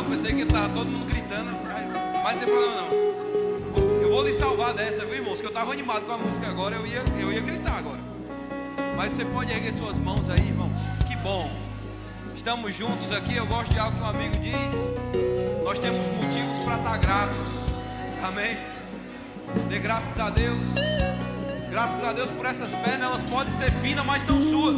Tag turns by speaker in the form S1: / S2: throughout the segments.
S1: pensei que estava todo mundo gritando, mas não tem problema não. Eu vou lhe salvar dessa, viu, irmãos? Que eu estava animado com a música agora, eu ia gritar agora. Mas você pode erguer suas mãos aí, irmãos. Que bom. Estamos juntos aqui. Eu gosto de algo que um amigo diz. Nós temos motivos para estar gratos. Amém? Dê graças a Deus. Graças a Deus por essas pernas. Elas podem ser finas, mas são suas.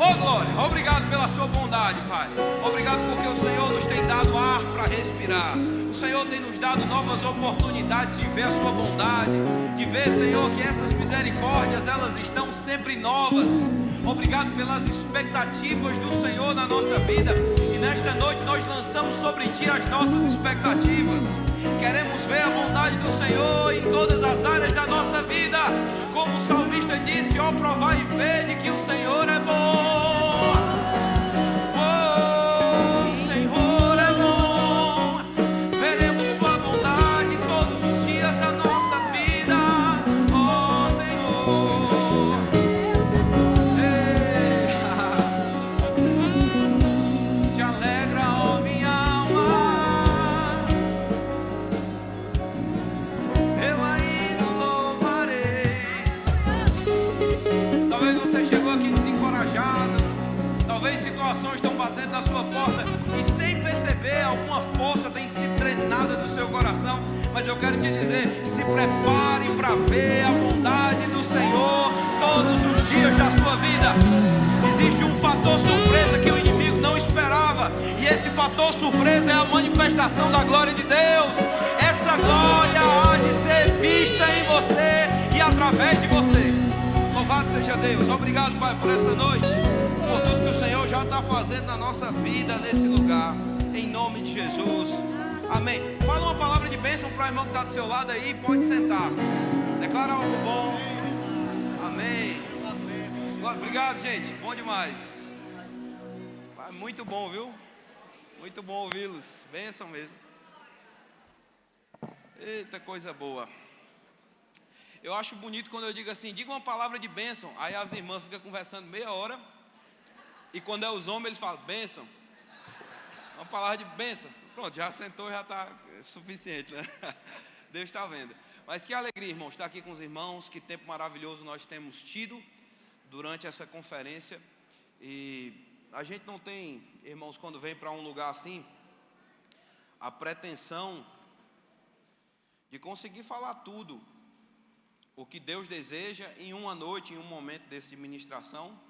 S1: Oh glória, obrigado pela sua bondade, Pai. Obrigado porque o Senhor nos tem dado ar para respirar. O Senhor tem nos dado novas oportunidades de ver a sua bondade, de ver, Senhor, que essas misericórdias, elas estão sempre novas. Obrigado pelas expectativas do Senhor na nossa vida. E nesta noite nós lançamos sobre Ti as nossas expectativas. Queremos ver a bondade do Senhor em todas as áreas da nossa vida. Como o salmista disse, ó, provai e vede que o Senhor é bom. Na sua porta e sem perceber alguma força tem sido drenada do seu coração, mas eu quero te dizer, se prepare para ver a bondade do Senhor todos os dias da sua vida. Existe um fator surpresa que o inimigo não esperava, e esse fator surpresa é a manifestação da glória de Deus. Essa glória há de ser vista em você e através de você. Louvado seja Deus. Obrigado, Pai, por essa noite, por tudo que o Senhor já está fazendo na nossa vida nesse lugar, em nome de Jesus, amém. Fala uma palavra de bênção para o irmão que está do seu lado aí, pode sentar, declara algo bom, amém. Obrigado, gente, bom demais, muito bom, viu, muito bom ouvi-los, bênção mesmo, eita coisa boa. Eu acho bonito quando eu digo assim, diga uma palavra de bênção, aí as irmãs ficam conversando meia hora. E quando é os homens, eles falam, bênção. Uma palavra de bênção. Pronto, já sentou, já está suficiente, né? Deus está vendo. Mas que alegria, irmãos, estar aqui com os irmãos. Que tempo maravilhoso nós temos tido durante essa conferência. E a gente não tem, irmãos, quando vem para um lugar assim, a pretensão de conseguir falar tudo o que Deus deseja em uma noite, em um momento desse ministração.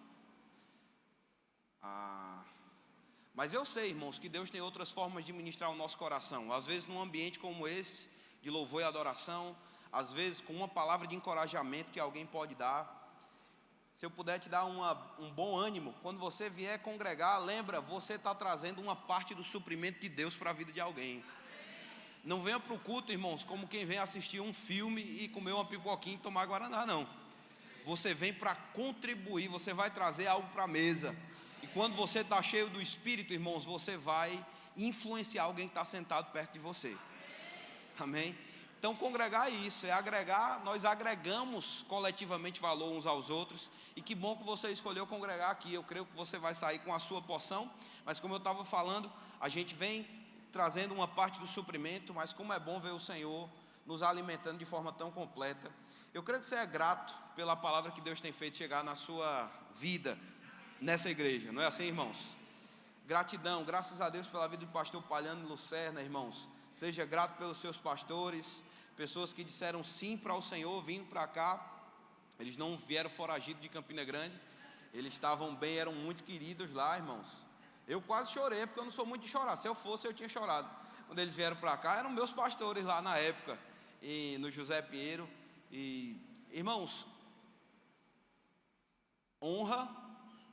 S1: Mas eu sei, irmãos, que Deus tem outras formas de ministrar o nosso coração. Às vezes num ambiente como esse, de louvor e adoração, às vezes com uma palavra de encorajamento que alguém pode dar. Se eu puder te dar um bom ânimo, quando você vier congregar, lembra, você está trazendo uma parte do suprimento de Deus para a vida de alguém. Não venha para o culto, irmãos, como quem vem assistir um filme e comer uma pipoquinha e tomar guaraná, não. Você vem para contribuir, você vai trazer algo para a mesa. E quando você está cheio do Espírito, irmãos, você vai influenciar alguém que está sentado perto de você. Amém? Então congregar é isso, é agregar, nós agregamos coletivamente valor uns aos outros. E que bom que você escolheu congregar aqui. Eu creio que você vai sair com a sua porção. Mas como eu estava falando, a gente vem trazendo uma parte do suprimento. Mas como é bom ver o Senhor nos alimentando de forma tão completa. Eu creio que você é grato pela palavra que Deus tem feito chegar na sua vida nessa igreja, não é assim, irmãos? Gratidão, graças a Deus pela vida do pastor Palhano e Lucerna, irmãos. Seja grato pelos seus pastores, pessoas que disseram sim para o Senhor, vindo para cá. Eles não vieram foragidos de Campina Grande, eles estavam bem, eram muito queridos lá, irmãos. Eu quase chorei, porque eu não sou muito de chorar. Se eu fosse, eu tinha chorado. Quando eles vieram para cá, eram meus pastores lá na época, no José Pinheiro. E, irmãos, honra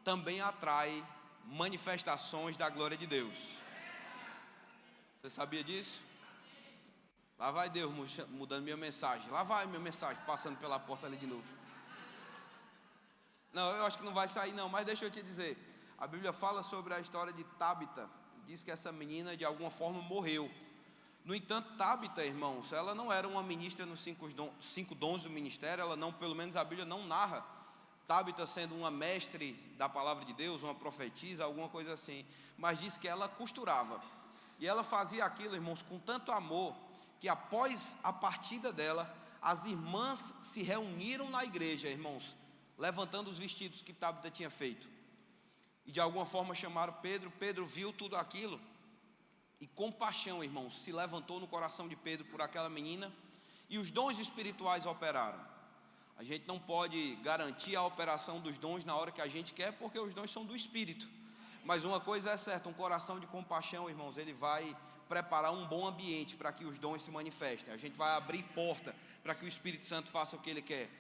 S1: também atrai manifestações da glória de Deus. Você sabia disso? Lá vai Deus mudando minha mensagem. Lá vai minha mensagem, passando pela porta ali de novo. Não, eu acho que não vai sair não, mas deixa eu te dizer. A Bíblia fala sobre a história de Tábita. Diz que essa menina de alguma forma morreu. No entanto, Tábita, irmãos, ela não era uma ministra nos 5 dons do ministério. Ela não, pelo menos a Bíblia não narra Tábita sendo uma mestre da palavra de Deus, uma profetisa, alguma coisa assim. Mas diz que ela costurava. E ela fazia aquilo, irmãos, com tanto amor, que após a partida dela, as irmãs se reuniram na igreja, irmãos, levantando os vestidos que Tabita tinha feito. E de alguma forma chamaram Pedro. Pedro viu tudo aquilo, e compaixão, irmãos, se levantou no coração de Pedro por aquela menina, e os dons espirituais operaram. A gente não pode garantir a operação dos dons na hora que a gente quer, porque os dons são do Espírito. Mas uma coisa é certa, um coração de compaixão, irmãos, ele vai preparar um bom ambiente para que os dons se manifestem. A gente vai abrir porta para que o Espírito Santo faça o que ele quer.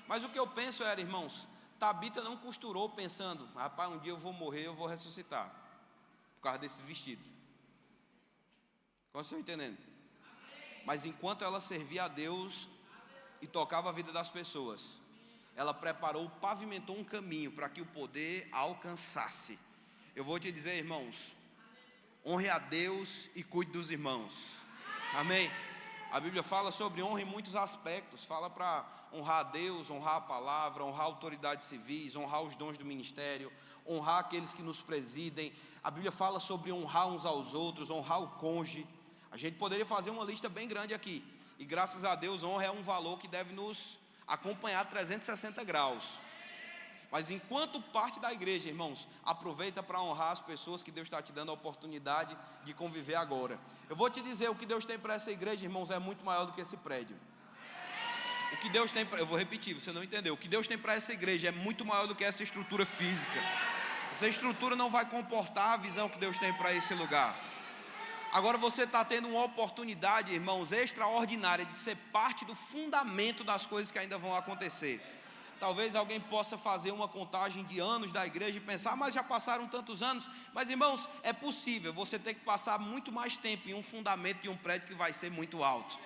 S1: Mas o que eu penso era, irmãos, Tabita não costurou pensando, rapaz, um dia eu vou morrer, eu vou ressuscitar, por causa desses vestidos. Como vocês estão entendendo? Mas enquanto ela servia a Deus e tocava a vida das pessoas, ela preparou, pavimentou um caminho para que o poder a alcançasse. Eu vou te dizer, irmãos, honre a Deus e cuide dos irmãos. Amém? A Bíblia fala sobre honra em muitos aspectos. Fala para honrar a Deus, honrar a palavra, honrar autoridades civis, honrar os dons do ministério, honrar aqueles que nos presidem. A Bíblia fala sobre honrar uns aos outros, honrar o cônjuge. A gente poderia fazer uma lista bem grande aqui. E graças a Deus, honra é um valor que deve nos acompanhar 360 graus. Mas enquanto parte da igreja, irmãos, aproveita para honrar as pessoas que Deus está te dando a oportunidade de conviver agora. Eu vou te dizer, o que Deus tem para essa igreja, irmãos, é muito maior do que esse prédio. O que Deus tem, eu vou repetir, você não entendeu. O que Deus tem para essa igreja é muito maior do que essa estrutura física. Essa estrutura não vai comportar a visão que Deus tem para esse lugar. Agora você está tendo uma oportunidade, irmãos, extraordinária de ser parte do fundamento das coisas que ainda vão acontecer. Talvez alguém possa fazer uma contagem de anos da igreja e pensar, mas já passaram tantos anos. Mas, irmãos, é possível, você tem que passar muito mais tempo em um fundamento de um prédio que vai ser muito alto.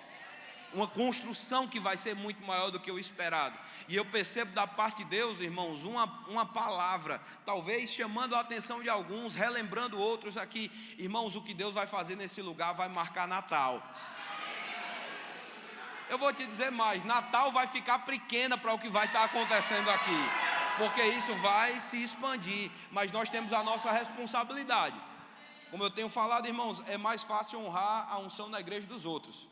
S1: Uma construção que vai ser muito maior do que o esperado. E eu percebo da parte de Deus, irmãos, uma palavra, talvez chamando a atenção de alguns, relembrando outros aqui. Irmãos, o que Deus vai fazer nesse lugar vai marcar Natal. Eu vou te dizer mais, Natal vai ficar pequena para o que vai estar acontecendo aqui, porque isso vai se expandir, mas nós temos a nossa responsabilidade. Como eu tenho falado, irmãos, é mais fácil honrar a unção na igreja dos outros.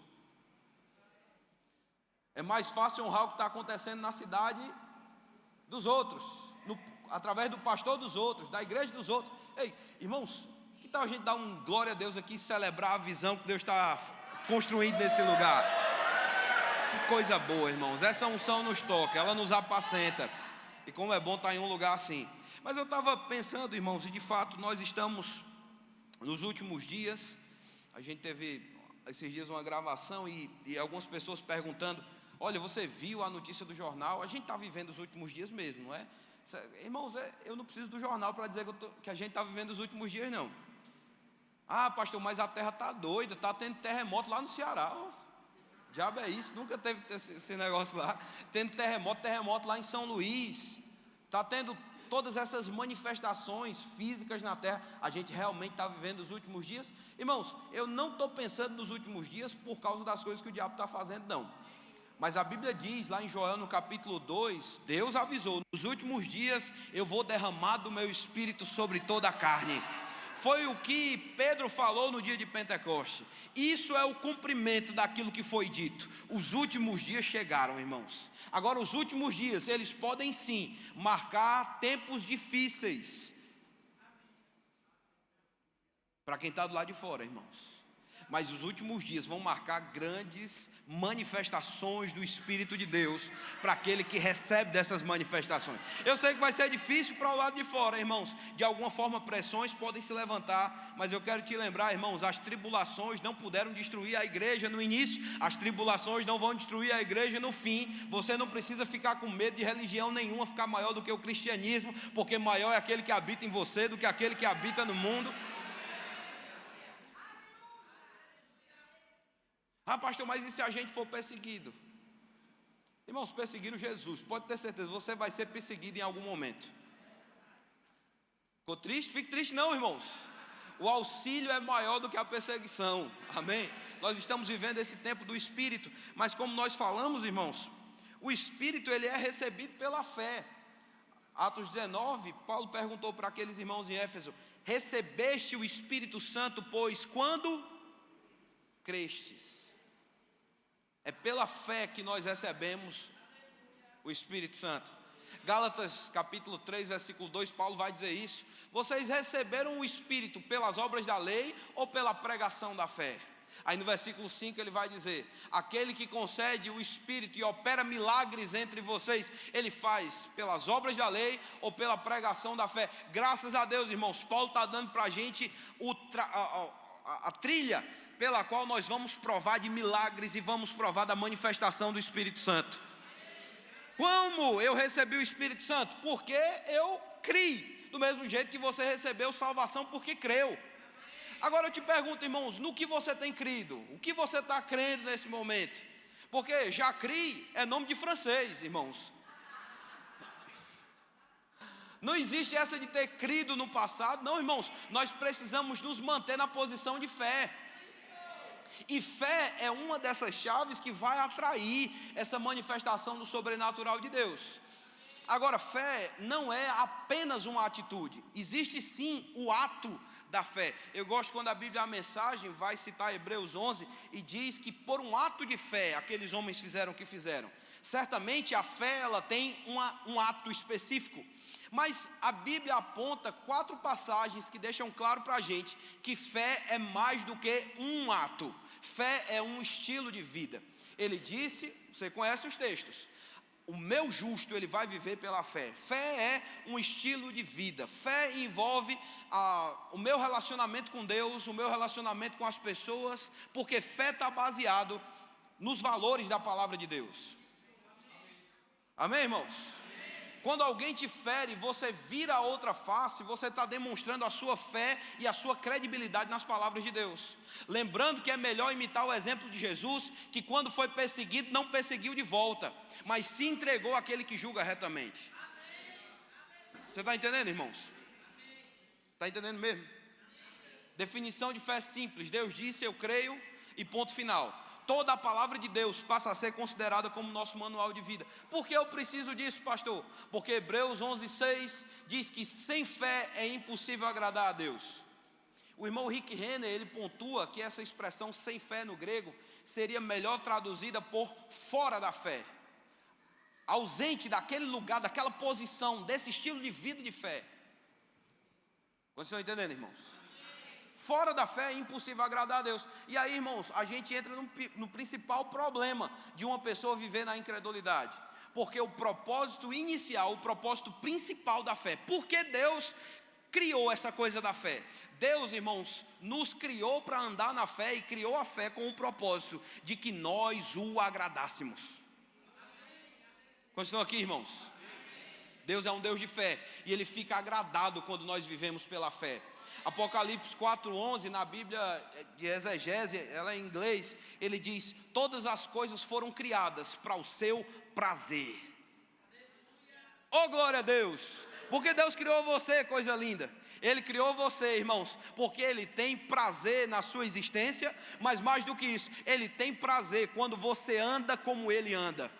S1: É mais fácil honrar o que está acontecendo na cidade dos outros, através do pastor dos outros, da igreja dos outros. Ei, irmãos, que tal a gente dar um glória a Deus aqui e celebrar a visão que Deus está construindo nesse lugar? Que coisa boa, irmãos. Essa unção nos toca, ela nos apacenta. E como é bom estar em um lugar assim. Mas eu estava pensando, irmãos, e de fato nós estamos nos últimos dias. A gente teve esses dias uma gravação e algumas pessoas perguntando, olha, você viu a notícia do jornal? A gente está vivendo os últimos dias mesmo, não é? Irmãos, eu não preciso do jornal para dizer que a gente está vivendo os últimos dias, não. Ah, pastor, mas a terra está doida, está tendo terremoto lá no Ceará. Diabo é isso, nunca teve esse negócio lá. Tendo terremoto lá em São Luís. Está tendo todas essas manifestações físicas na terra. A gente realmente está vivendo os últimos dias. Irmãos, eu não estou pensando nos últimos dias por causa das coisas que o diabo está fazendo, não. Mas a Bíblia diz lá em Joel no capítulo 2, Deus avisou, nos últimos dias eu vou derramar do meu espírito sobre toda a carne. Foi o que Pedro falou no dia de Pentecoste. Isso é o cumprimento daquilo que foi dito. Os últimos dias chegaram, irmãos. Agora os últimos dias, eles podem sim marcar tempos difíceis. Para quem está do lado de fora, irmãos. Mas os últimos dias vão marcar grandes manifestações do Espírito de Deus para aquele que recebe dessas manifestações. Eu sei que vai ser difícil para o lado de fora, irmãos. De alguma forma pressões podem se levantar, mas eu quero te lembrar, irmãos, as tribulações não puderam destruir a igreja no início, as tribulações não vão destruir a igreja no fim. Você não precisa ficar com medo de religião nenhuma ficar maior do que o cristianismo, porque maior é aquele que habita em você do que aquele que habita no mundo. Ah, pastor, mas e se a gente for perseguido? Irmãos, perseguiram Jesus, pode ter certeza, você vai ser perseguido em algum momento. Ficou triste? Fique triste não, irmãos. O auxílio é maior do que a perseguição, amém? Nós estamos vivendo esse tempo do Espírito, mas como nós falamos, irmãos, o Espírito ele é recebido pela fé. Atos 19, Paulo perguntou para aqueles irmãos em Éfeso, recebeste o Espírito Santo, pois quando crestes. É pela fé que nós recebemos o Espírito Santo. Gálatas capítulo 3, versículo 2, Paulo vai dizer isso. Vocês receberam o Espírito pelas obras da lei ou pela pregação da fé? Aí no versículo 5 ele vai dizer: aquele que concede o Espírito e opera milagres entre vocês, ele faz pelas obras da lei ou pela pregação da fé? Graças a Deus, irmãos, Paulo está dando para a gente a trilha pela qual nós vamos provar de milagres e vamos provar da manifestação do Espírito Santo. Como eu recebi o Espírito Santo? Porque eu criei. Do mesmo jeito que você recebeu salvação porque creu. Agora eu te pergunto, irmãos, no que você tem crido? O que você está crendo nesse momento? Porque já criei é nome de francês, irmãos. Não existe essa de ter crido no passado. Não, irmãos, nós precisamos nos manter na posição de fé. E fé é uma dessas chaves que vai atrair essa manifestação do sobrenatural de Deus. Agora, fé não é apenas uma atitude. Existe sim o ato da fé. Eu gosto quando a Bíblia, a mensagem, vai citar Hebreus 11 e diz que por um ato de fé aqueles homens fizeram o que fizeram. Certamente a fé ela tem um ato específico. Mas a Bíblia aponta 4 passagens que deixam claro para a gente que fé é mais do que um ato. Fé é um estilo de vida. Ele disse, você conhece os textos: o meu justo, ele vai viver pela fé. Fé é um estilo de vida. Fé envolve o meu relacionamento com Deus, o meu relacionamento com as pessoas, porque fé está baseado nos valores da palavra de Deus. Amém, irmãos? Quando alguém te fere, você vira a outra face, você está demonstrando a sua fé e a sua credibilidade nas palavras de Deus. Lembrando que é melhor imitar o exemplo de Jesus, que quando foi perseguido, não perseguiu de volta, mas se entregou àquele que julga retamente. Você está entendendo, irmãos? Está entendendo mesmo? Definição de fé simples: Deus disse, eu creio, e ponto final. Toda a palavra de Deus passa a ser considerada como nosso manual de vida. Por que eu preciso disso, pastor? Porque Hebreus 11:6 diz que sem fé é impossível agradar a Deus. O irmão Rick Renner, ele pontua que essa expressão sem fé no grego seria melhor traduzida por fora da fé. Ausente daquele lugar, daquela posição, desse estilo de vida de fé. Vocês estão entendendo, irmãos? Fora da fé é impossível agradar a Deus. E aí, irmãos, a gente entra no principal problema de uma pessoa viver na incredulidade. Porque o propósito inicial, o propósito principal da fé, porque Deus criou essa coisa da fé? Deus, irmãos, nos criou para andar na fé e criou a fé com o propósito de que nós o agradássemos. Quantos estão aqui, irmãos? Deus é um Deus de fé e Ele fica agradado quando nós vivemos pela fé. Apocalipse 4:11, na Bíblia de exegese, ela é em inglês, ele diz: todas as coisas foram criadas para o seu prazer. Oh, glória a Deus! Porque Deus criou você, coisa linda. Ele criou você, irmãos, porque Ele tem prazer na sua existência, mas mais do que isso, Ele tem prazer quando você anda como Ele anda.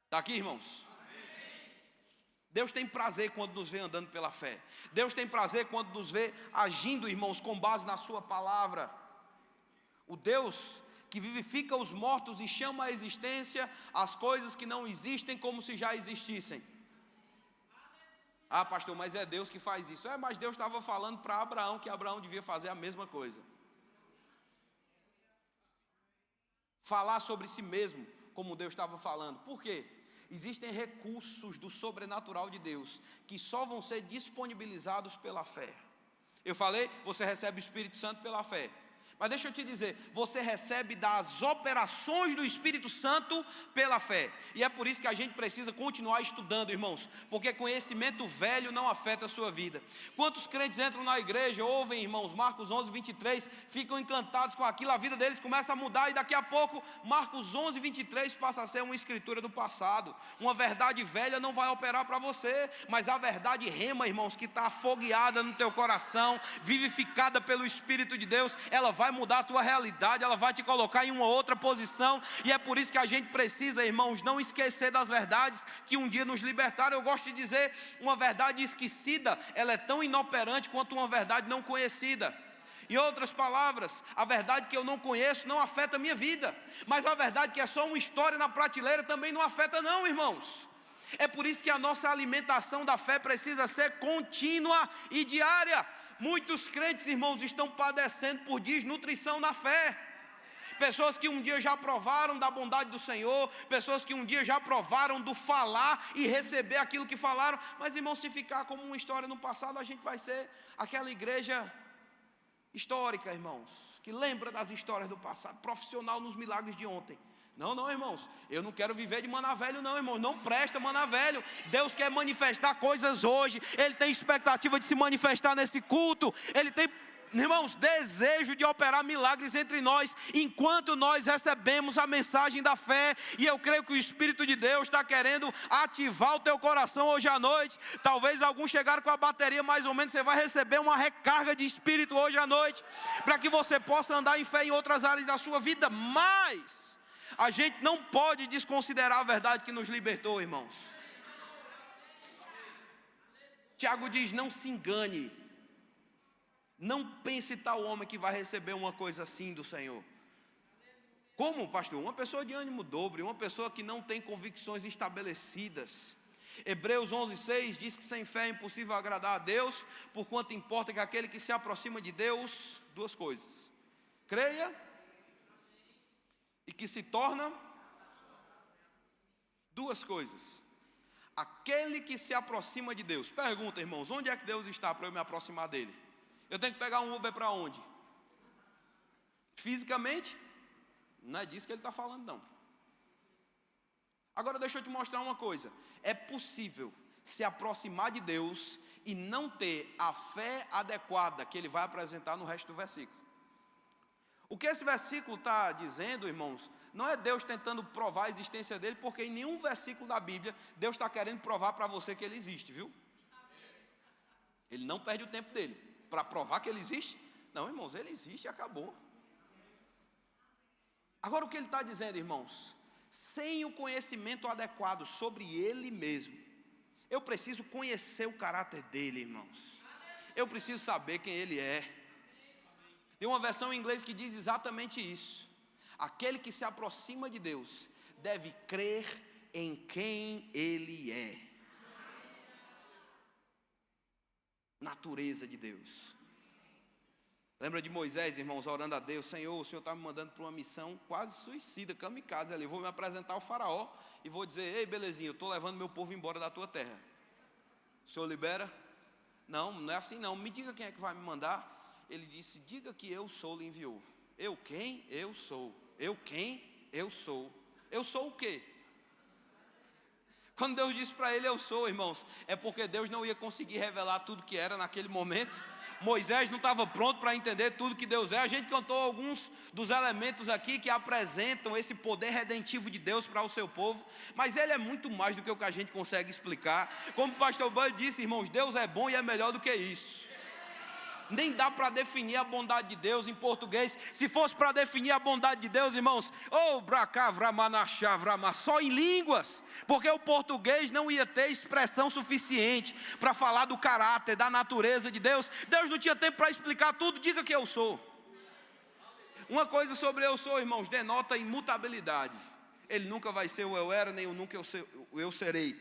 S1: Está aqui, irmãos? Deus tem prazer quando nos vê andando pela fé. Deus tem prazer quando nos vê agindo, irmãos, com base na sua palavra. O Deus que vivifica os mortos e chama à existência as coisas que não existem como se já existissem. Ah, pastor, mas é Deus que faz isso. Mas Deus estava falando para Abraão que Abraão devia fazer a mesma coisa. Falar sobre si mesmo, como Deus estava falando. Por quê? Existem recursos do sobrenatural de Deus que só vão ser disponibilizados pela fé. Eu falei, você recebe o Espírito Santo pela fé. Mas deixa eu te dizer, você recebe das operações do Espírito Santo pela fé. E é por isso que a gente precisa continuar estudando, irmãos, porque conhecimento velho não afeta a sua vida. Quantos crentes entram na igreja, ouvem, irmãos, Marcos 11:23, ficam encantados com aquilo, a vida deles começa a mudar e daqui a pouco Marcos 11:23 passa a ser uma escritura do passado. Uma verdade velha não vai operar para você, mas a verdade rema, irmãos, que está afogueada no teu coração, vivificada pelo Espírito de Deus, ela vai vai mudar a tua realidade, ela vai te colocar em uma outra posição. E é por isso que a gente precisa, irmãos, não esquecer das verdades que um dia nos libertaram. Eu gosto de dizer, uma verdade esquecida, ela é tão inoperante quanto uma verdade não conhecida. Em outras palavras, a verdade que eu não conheço não afeta a minha vida, mas a verdade que é só uma história na prateleira também não afeta não, irmãos. É por isso que a nossa alimentação da fé precisa ser contínua e diária. Muitos crentes, irmãos, estão padecendo por desnutrição na fé. Pessoas que um dia já provaram da bondade do Senhor, pessoas que um dia já provaram do falar e receber aquilo que falaram, mas, irmãos, se ficar como uma história no passado, a gente vai ser aquela igreja histórica, irmãos, que lembra das histórias do passado, profissional nos milagres de ontem. Não, irmãos, eu não quero viver de maná velho não, irmãos, não presta maná velho. Deus quer manifestar coisas hoje, Ele tem expectativa de se manifestar nesse culto, Ele tem, irmãos, desejo de operar milagres entre nós, enquanto nós recebemos a mensagem da fé. E eu creio que o Espírito de Deus está querendo ativar o teu coração hoje à noite. Talvez alguns chegaram com a bateria mais ou menos, você vai receber uma recarga de Espírito hoje à noite, para que você possa andar em fé em outras áreas da sua vida. Mas a gente não pode desconsiderar a verdade que nos libertou, irmãos. Tiago diz, não se engane. Não pense tal homem que vai receber uma coisa assim do Senhor. Como, pastor? Uma pessoa de ânimo dobre, uma pessoa que não tem convicções estabelecidas. Hebreus 11:6 diz que sem fé é impossível agradar a Deus, porquanto importa que aquele que se aproxima de Deus, duas coisas: creia e que se torna, duas coisas. Aquele que se aproxima de Deus. Pergunta, irmãos, onde é que Deus está para eu me aproximar dele? Eu tenho que pegar um Uber para onde? Fisicamente? Não é disso que ele está falando, não. Agora deixa eu te mostrar uma coisa. É possível se aproximar de Deus e não ter a fé adequada que ele vai apresentar no resto do versículo. O que esse versículo está dizendo, irmãos, não é Deus tentando provar a existência dele, porque em nenhum versículo da Bíblia Deus está querendo provar para você que ele existe, viu? Ele não perde o tempo dele para provar que ele existe. Não, irmãos, ele existe e acabou. Agora o que ele está dizendo, irmãos, sem o conhecimento adequado sobre ele mesmo, eu preciso conhecer o caráter dele, irmãos. Eu preciso saber quem ele é. Tem uma versão em inglês que diz exatamente isso. Aquele que se aproxima de Deus deve crer em quem ele é. Natureza de Deus. Lembra de Moisés, irmãos, orando a Deus: Senhor, o Senhor está me mandando para uma missão quase suicida, kamikaze ali. Eu vou me apresentar ao faraó e vou dizer: ei, belezinha, eu estou levando meu povo embora da tua terra. O Senhor libera? Não, não é assim não. Me diga quem é que vai me mandar. Ele disse: diga que eu sou, lhe enviou. Eu quem? Eu sou. Eu quem? Eu sou. Eu sou o quê? Quando Deus disse para ele, eu sou, irmãos, é porque Deus não ia conseguir revelar tudo que era naquele momento. Moisés não estava pronto para entender tudo que Deus é. A gente cantou alguns dos elementos aqui que apresentam esse poder redentivo de Deus para o seu povo, mas ele é muito mais do que o que a gente consegue explicar. Como o pastor Bud disse, irmãos, Deus é bom e é melhor do que isso. Nem dá para definir a bondade de Deus em português. Se fosse para definir a bondade de Deus, irmãos, só em línguas, porque o português não ia ter expressão suficiente para falar do caráter, da natureza de Deus. Deus não tinha tempo para explicar tudo. Diga que eu sou. Uma coisa sobre eu sou, irmãos, denota imutabilidade. Ele nunca vai ser o eu era, nem o nunca eu serei.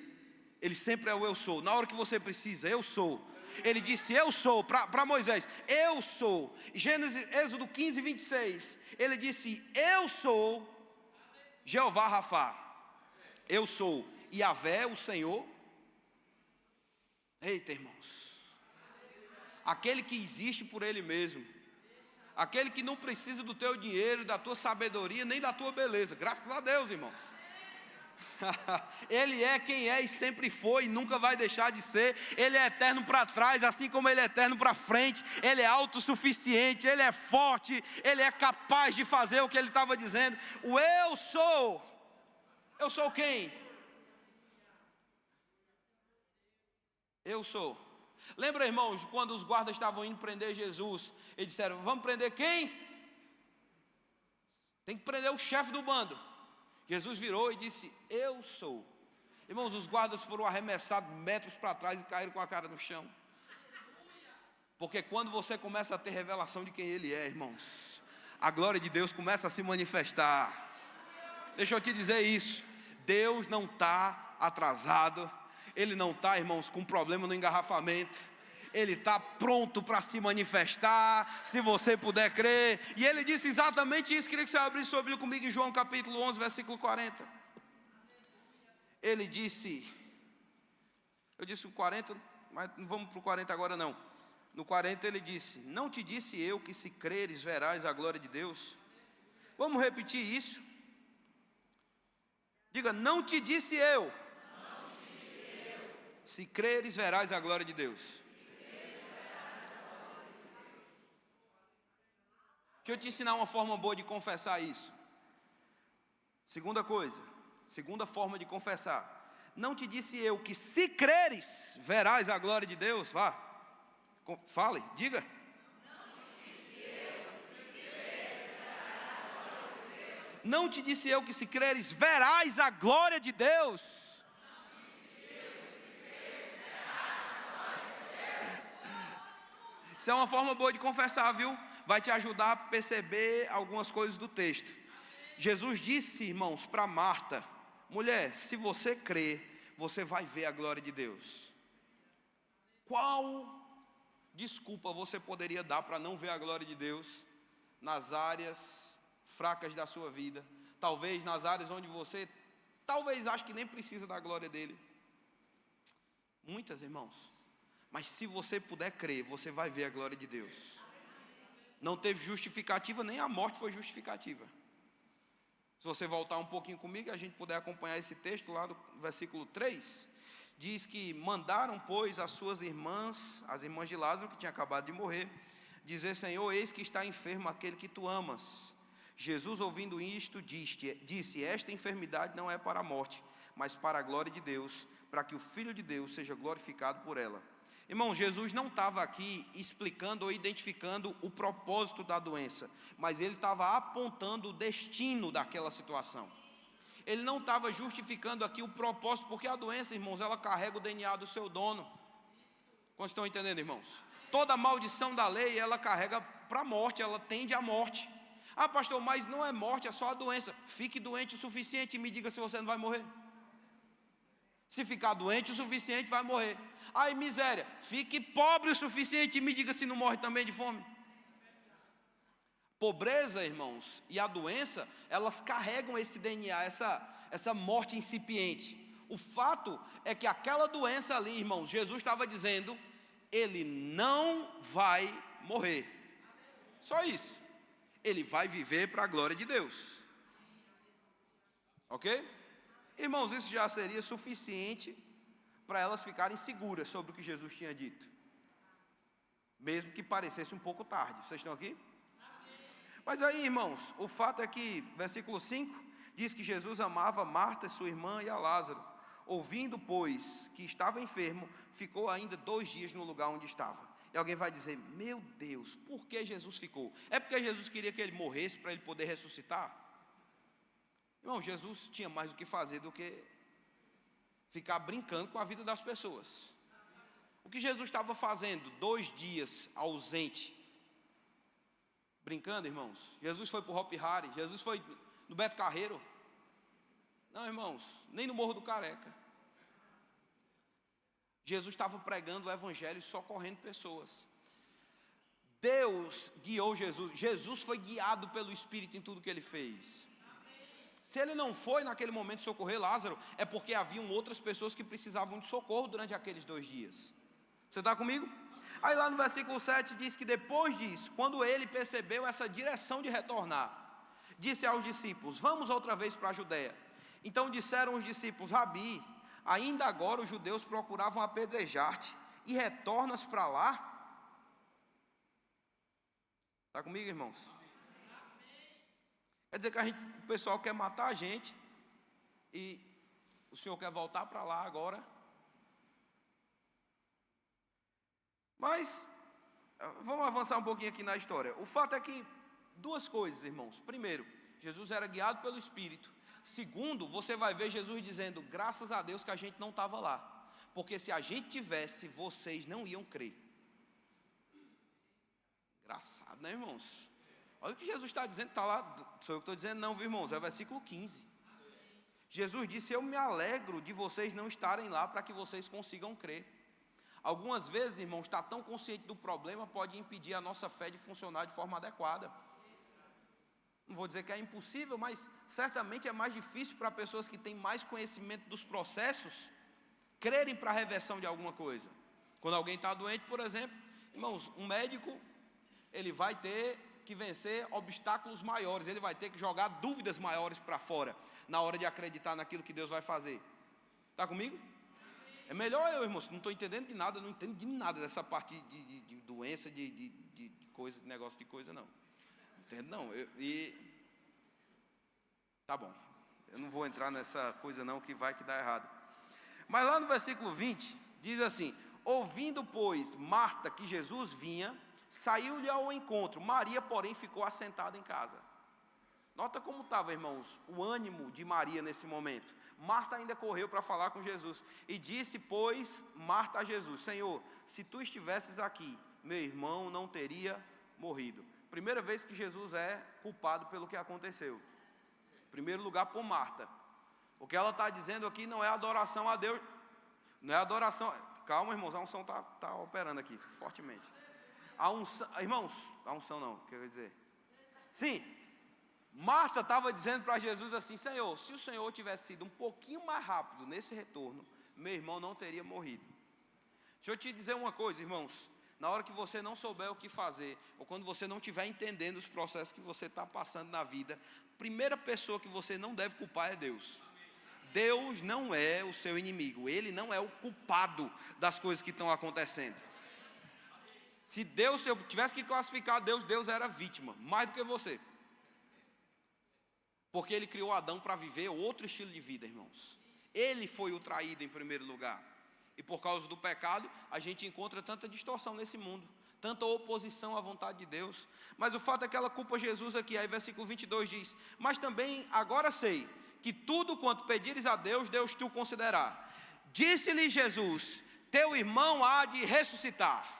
S1: Ele sempre é o eu sou. Na hora que você precisa, eu sou. Ele disse, eu sou, para Moisés, eu sou. Êxodo 15:26, ele disse, eu sou Jeová Rafá. Eu sou Yahvé, o Senhor. Eita, irmãos, aquele que existe por ele mesmo, aquele que não precisa do teu dinheiro, da tua sabedoria, nem da tua beleza. Graças a Deus, irmãos. Ele é quem é e sempre foi e nunca vai deixar de ser. Ele é eterno para trás, assim como ele é eterno para frente. Ele é autossuficiente, ele é forte, ele é capaz de fazer o que ele estava dizendo. O eu sou quem? Eu sou. Lembra, irmãos, quando os guardas estavam indo prender Jesus, eles disseram, vamos prender quem? Tem que prender o chefe do bando. Jesus virou e disse: eu sou. Irmãos, os guardas foram arremessados metros para trás e caíram com a cara no chão. Porque quando você começa a ter revelação de quem Ele é, irmãos, a glória de Deus começa a se manifestar. Deixa eu te dizer isso. Deus não está atrasado. Ele não está, irmãos, com problema no engarrafamento. Ele está pronto para se manifestar, se você puder crer. E Ele disse exatamente isso. Queria que você abrisse sua Bíblia comigo em João capítulo 11, versículo 40. Ele disse, eu disse o 40, mas não vamos para o 40 agora não. No 40 ele disse: não te disse eu que se creres verás a glória de Deus? Vamos repetir isso. Diga: não te disse eu. Se creres verás a glória de Deus. Deixa eu te ensinar uma forma boa de confessar isso. Segunda coisa, segunda forma de confessar. Não te disse eu que se creres verás a glória de Deus? Vá, fale, diga. Não te disse eu que se creres verás a glória de Deus? Isso é uma forma boa de confessar, viu? Vai te ajudar a perceber algumas coisas do texto. Jesus disse, irmãos, para Marta: mulher, se você crer, você vai ver a glória de Deus. Qual desculpa você poderia dar para não ver a glória de Deus nas áreas fracas da sua vida? Talvez nas áreas onde você talvez ache que nem precisa da glória dele. Muitas, irmãos. Mas se você puder crer, você vai ver a glória de Deus. Não teve justificativa, nem a morte foi justificativa. Se você voltar um pouquinho comigo, a gente puder acompanhar esse texto lá do versículo 3, diz que mandaram, pois, as suas irmãs, as irmãs de Lázaro, que tinha acabado de morrer, dizer: Senhor, eis que está enfermo aquele que tu amas. Jesus, ouvindo isto, disse: esta enfermidade não é para a morte, mas para a glória de Deus, para que o Filho de Deus seja glorificado por ela. Irmão, Jesus não estava aqui explicando ou identificando o propósito da doença, mas Ele estava apontando o destino daquela situação. Ele não estava justificando aqui o propósito, porque a doença, irmãos, ela carrega o DNA do seu dono. Como estão entendendo, irmãos? Toda maldição da lei, ela carrega para a morte, ela tende à morte. Ah, pastor, mas não é morte, é só a doença. Fique doente o suficiente e me diga se você não vai morrer. Se ficar doente o suficiente, vai morrer. Ai, miséria, fique pobre o suficiente e me diga se não morre também de fome. Pobreza, irmãos, e a doença, elas carregam esse DNA, essa morte incipiente. O fato é que aquela doença ali, irmãos, Jesus estava dizendo: ele não vai morrer. Só isso. Ele vai viver para a glória de Deus. Ok? Irmãos, isso já seria suficiente para elas ficarem seguras sobre o que Jesus tinha dito. Mesmo que parecesse um pouco tarde. Vocês estão aqui? Mas aí, irmãos, o fato é que, versículo 5, diz que Jesus amava Marta, sua irmã, e a Lázaro. Ouvindo, pois, que estava enfermo, ficou ainda 2 dias no lugar onde estava. E alguém vai dizer: meu Deus, por que Jesus ficou? É porque Jesus queria que ele morresse para ele poder ressuscitar? Irmão, Jesus tinha mais o que fazer do que ficar brincando com a vida das pessoas. O que Jesus estava fazendo 2 dias ausente? Brincando, irmãos? Jesus foi para o Hopi Hari, Jesus foi no Beto Carreiro. Não, irmãos, nem no Morro do Careca. Jesus estava pregando o evangelho e socorrendo pessoas. Deus guiou Jesus. Jesus foi guiado pelo Espírito em tudo que ele fez. Se ele não foi naquele momento socorrer Lázaro, é porque haviam outras pessoas que precisavam de socorro durante aqueles 2 dias. Você está comigo? Aí lá no versículo 7 diz que depois disso, quando ele percebeu essa direção de retornar, disse aos discípulos: vamos outra vez para a Judeia. Então disseram os discípulos: Rabi, ainda agora os judeus procuravam apedrejar-te, e retornas para lá? Está comigo, irmãos? Quer dizer que o pessoal quer matar a gente, e o Senhor quer voltar para lá agora. Mas, vamos avançar um pouquinho aqui na história. O fato é que 2 coisas, irmãos. Primeiro, Jesus era guiado pelo Espírito. Segundo, você vai ver Jesus dizendo, graças a Deus que a gente não estava lá, porque se a gente tivesse, vocês não iam crer. Engraçado, né, irmãos? Olha o que Jesus está dizendo, está lá, sou eu que estou dizendo não, viu, irmãos? É o versículo 15. Jesus disse, eu me alegro de vocês não estarem lá para que vocês consigam crer. Algumas vezes, irmãos, estar tão consciente do problema pode impedir a nossa fé de funcionar de forma adequada. Não vou dizer que é impossível, mas certamente é mais difícil para pessoas que têm mais conhecimento dos processos crerem para a reversão de alguma coisa. Quando alguém está doente, por exemplo, irmãos, um médico, ele vai ter que vencer obstáculos maiores, ele vai ter que jogar dúvidas maiores para fora, na hora de acreditar naquilo que Deus vai fazer. Está comigo? É melhor eu, irmãos, não estou entendendo de nada, não entendo de nada dessa parte de doença, de coisa, de negócio de coisa, não. Entendo, não. Tá bom, eu não vou entrar nessa coisa não, que vai que dá errado. Mas lá no versículo 20, diz assim, ouvindo, pois, Marta que Jesus vinha, saiu-lhe ao encontro, Maria, porém, ficou assentada em casa. Nota como estava, irmãos, o ânimo de Maria nesse momento. Marta ainda correu para falar com Jesus, e disse, pois, Marta a Jesus, Senhor, se tu estivesses aqui, meu irmão não teria morrido. Primeira vez que Jesus é culpado pelo que aconteceu. Em primeiro lugar por Marta. O que ela está dizendo aqui não é adoração a Deus, não é adoração, calma, irmãos, a unção está operando aqui, fortemente. A unção, irmãos, a unção não, quer dizer, sim, Marta estava dizendo para Jesus assim, Senhor, se o Senhor tivesse sido um pouquinho mais rápido nesse retorno, meu irmão não teria morrido. Deixa eu te dizer uma coisa, irmãos, na hora que você não souber o que fazer, ou quando você não estiver entendendo os processos que você está passando na vida, a primeira pessoa que você não deve culpar é Deus. Deus não é o seu inimigo, Ele não é o culpado das coisas que estão acontecendo. Se eu tivesse que classificar Deus, Deus era vítima, mais do que você. Porque Ele criou Adão para viver outro estilo de vida, irmãos. Ele foi o traído em primeiro lugar. E por causa do pecado, a gente encontra tanta distorção nesse mundo, tanta oposição à vontade de Deus. Mas o fato é que ela culpa Jesus aqui. Aí versículo 22 diz, mas também agora sei, que tudo quanto pedires a Deus, Deus te o concederá. Disse-lhe Jesus, teu irmão há de ressuscitar.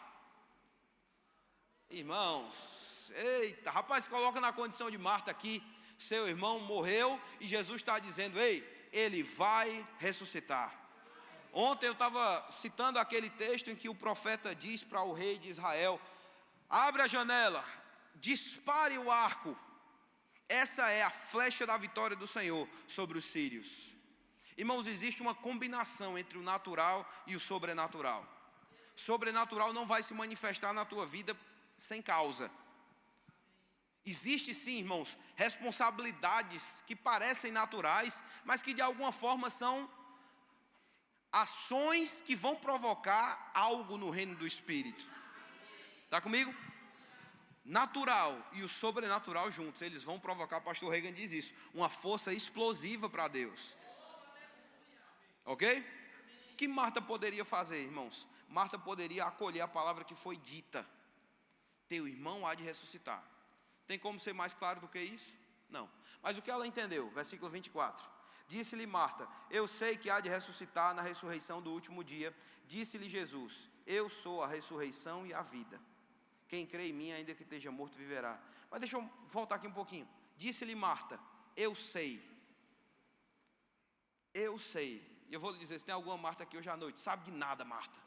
S1: Irmãos, eita, rapaz, coloca na condição de Marta aqui, seu irmão morreu e Jesus está dizendo, ei, ele vai ressuscitar. Ontem eu estava citando aquele texto em que o profeta diz para o rei de Israel, abre a janela, dispare o arco, essa é a flecha da vitória do Senhor sobre os sírios. Irmãos, existe uma combinação entre o natural e o sobrenatural. Sobrenatural não vai se manifestar na tua vida sem causa. Existe sim, irmãos, responsabilidades que parecem naturais, mas que de alguma forma são ações que vão provocar algo no reino do Espírito. Está comigo? Natural e o sobrenatural juntos, eles vão provocar, o pastor Reagan diz isso, uma força explosiva para Deus. Ok? O que Marta poderia fazer, irmãos? Marta poderia acolher a palavra que foi dita. Teu irmão há de ressuscitar. Tem como ser mais claro do que isso? Não. Mas o que ela entendeu? Versículo 24. Disse-lhe Marta, eu sei que há de ressuscitar na ressurreição do último dia. Disse-lhe Jesus, eu sou a ressurreição e a vida. Quem crê em mim, ainda que esteja morto, viverá. Mas deixa eu voltar aqui um pouquinho. Disse-lhe Marta, eu sei. Eu sei. E eu vou lhe dizer, se tem alguma Marta aqui hoje à noite, sabe de nada, Marta.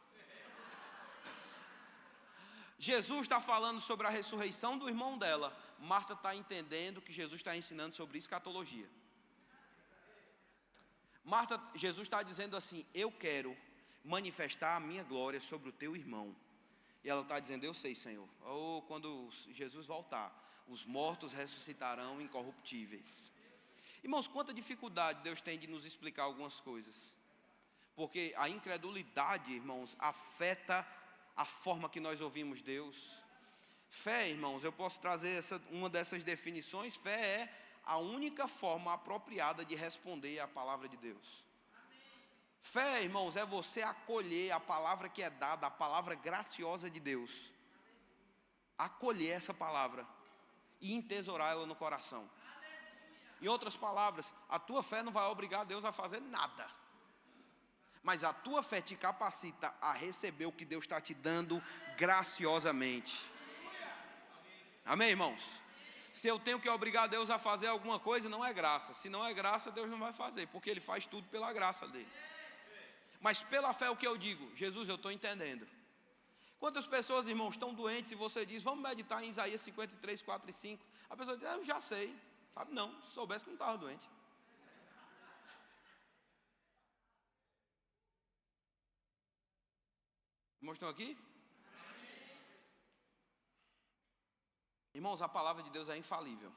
S1: Jesus está falando sobre a ressurreição do irmão dela. Marta está entendendo que Jesus está ensinando sobre escatologia. Jesus está dizendo assim, eu quero manifestar a minha glória sobre o teu irmão. E ela está dizendo, eu sei, Senhor. Ou quando Jesus voltar, os mortos ressuscitarão incorruptíveis. Irmãos, quanta dificuldade Deus tem de nos explicar algumas coisas. Porque a incredulidade, irmãos, afeta a forma que nós ouvimos Deus. Fé, irmãos, eu posso trazer uma dessas definições. Fé é a única forma apropriada de responder à palavra de Deus. Fé, irmãos, é você acolher a palavra que é dada, a palavra graciosa de Deus. Acolher essa palavra e entesourar ela no coração. Em outras palavras, a tua fé não vai obrigar Deus a fazer nada. Mas a tua fé te capacita a receber o que Deus está te dando graciosamente. Amém, irmãos? Se eu tenho que obrigar Deus a fazer alguma coisa, não é graça. Se não é graça, Deus não vai fazer, porque Ele faz tudo pela graça dEle. Mas pela fé, o que eu digo? Jesus, eu estou entendendo. Quantas pessoas, irmãos, estão doentes e você diz, vamos meditar em Isaías 53, 4 e 5. A pessoa diz, eu já sei. Sabe, não, se soubesse não estava doente. Irmãos, estão aqui? Irmãos, a palavra de Deus é infalível.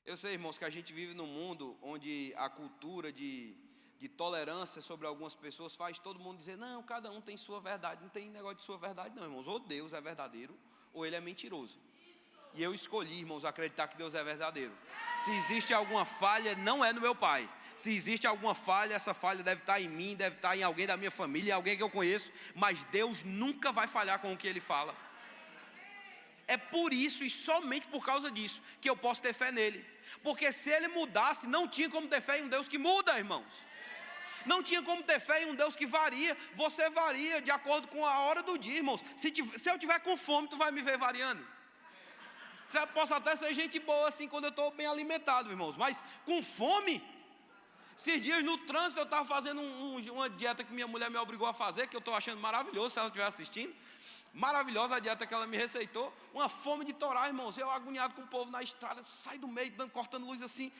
S1: Eu sei, irmãos, que a gente vive num mundo onde a cultura de tolerância sobre algumas pessoas faz todo mundo dizer, não, cada um tem sua verdade. Não tem negócio de sua verdade não, irmãos. Ou Deus é verdadeiro, ou Ele é mentiroso. E eu escolhi, irmãos, acreditar que Deus é verdadeiro. Se existe alguma falha, não é no meu pai. Se existe alguma falha, essa falha deve estar em mim, deve estar em alguém da minha família, em alguém que eu conheço. Mas Deus nunca vai falhar com o que Ele fala. É por isso e somente por causa disso que eu posso ter fé nele. Porque se Ele mudasse, não tinha como ter fé em um Deus que muda, irmãos. Não tinha como ter fé em um Deus que varia. Você varia de acordo com a hora do dia, irmãos. Se eu tiver com fome, tu vai me ver variando. Você posso até ser gente boa assim quando eu estou bem alimentado, irmãos. Mas com fome. Esses dias no trânsito eu estava fazendo uma dieta que minha mulher me obrigou a fazer, que eu estou achando maravilhoso se ela estiver assistindo. Maravilhosa a dieta que ela me receitou. Uma fome de torar, irmãos. Eu agoniado com o povo na estrada, eu saio do meio, cortando luz assim.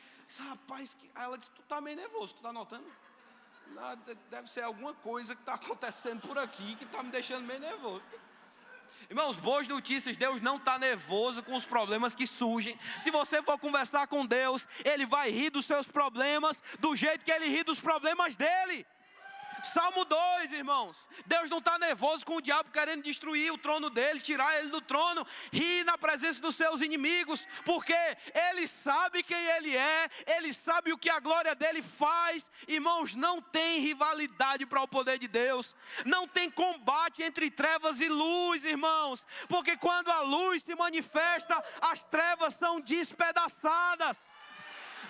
S1: Rapaz, aí ela disse, tu está meio nervoso, tu está notando? Deve ser alguma coisa que está acontecendo por aqui que está me deixando meio nervoso. Irmãos, boas notícias, Deus não está nervoso com os problemas que surgem. Se você for conversar com Deus, Ele vai rir dos seus problemas do jeito que Ele ri dos problemas dEle. Salmo 2, irmãos. Deus não está nervoso com o diabo querendo destruir o trono dele, tirar ele do trono, rir na presença dos seus inimigos, porque Ele sabe quem Ele é, Ele sabe o que a glória dele faz. Irmãos, não tem rivalidade para o poder de Deus, não tem combate entre trevas e luz, irmãos, porque quando a luz se manifesta, as trevas são despedaçadas.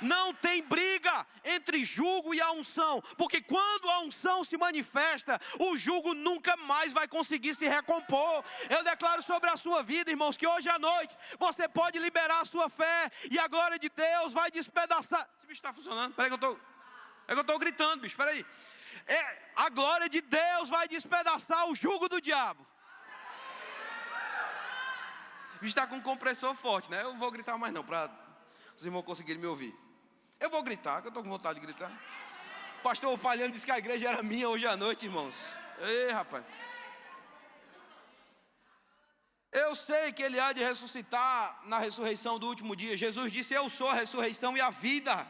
S1: Não tem briga entre jugo e a unção, porque quando a unção se manifesta, o jugo nunca mais vai conseguir se recompor. Eu declaro sobre a sua vida, irmãos, que hoje à noite você pode liberar a sua fé e a glória de Deus vai despedaçar. Esse bicho está funcionando? Espera aí que eu estou gritando, bicho, espera aí. A glória de Deus vai despedaçar o jugo do diabo. O bicho está com um compressor forte, né? Eu não vou gritar mais não, para os irmãos conseguirem me ouvir. Eu vou gritar, que eu estou com vontade de gritar. O pastor Palhano disse que a igreja era minha hoje à noite, irmãos. Ei, rapaz. Eu sei que Ele há de ressuscitar na ressurreição do último dia. Jesus disse, eu sou a ressurreição e a vida.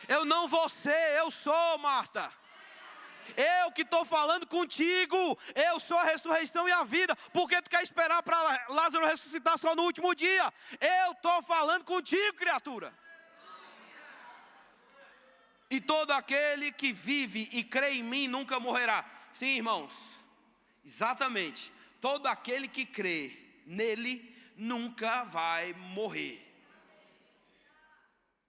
S1: Eu não vou ser, eu sou, Marta. Eu que estou falando contigo, eu sou a ressurreição e a vida. Por que tu quer esperar para Lázaro ressuscitar só no último dia? Eu estou falando contigo, criatura. E todo aquele que vive e crê em mim nunca morrerá. Sim, irmãos, exatamente. Todo aquele que crê nele nunca vai morrer.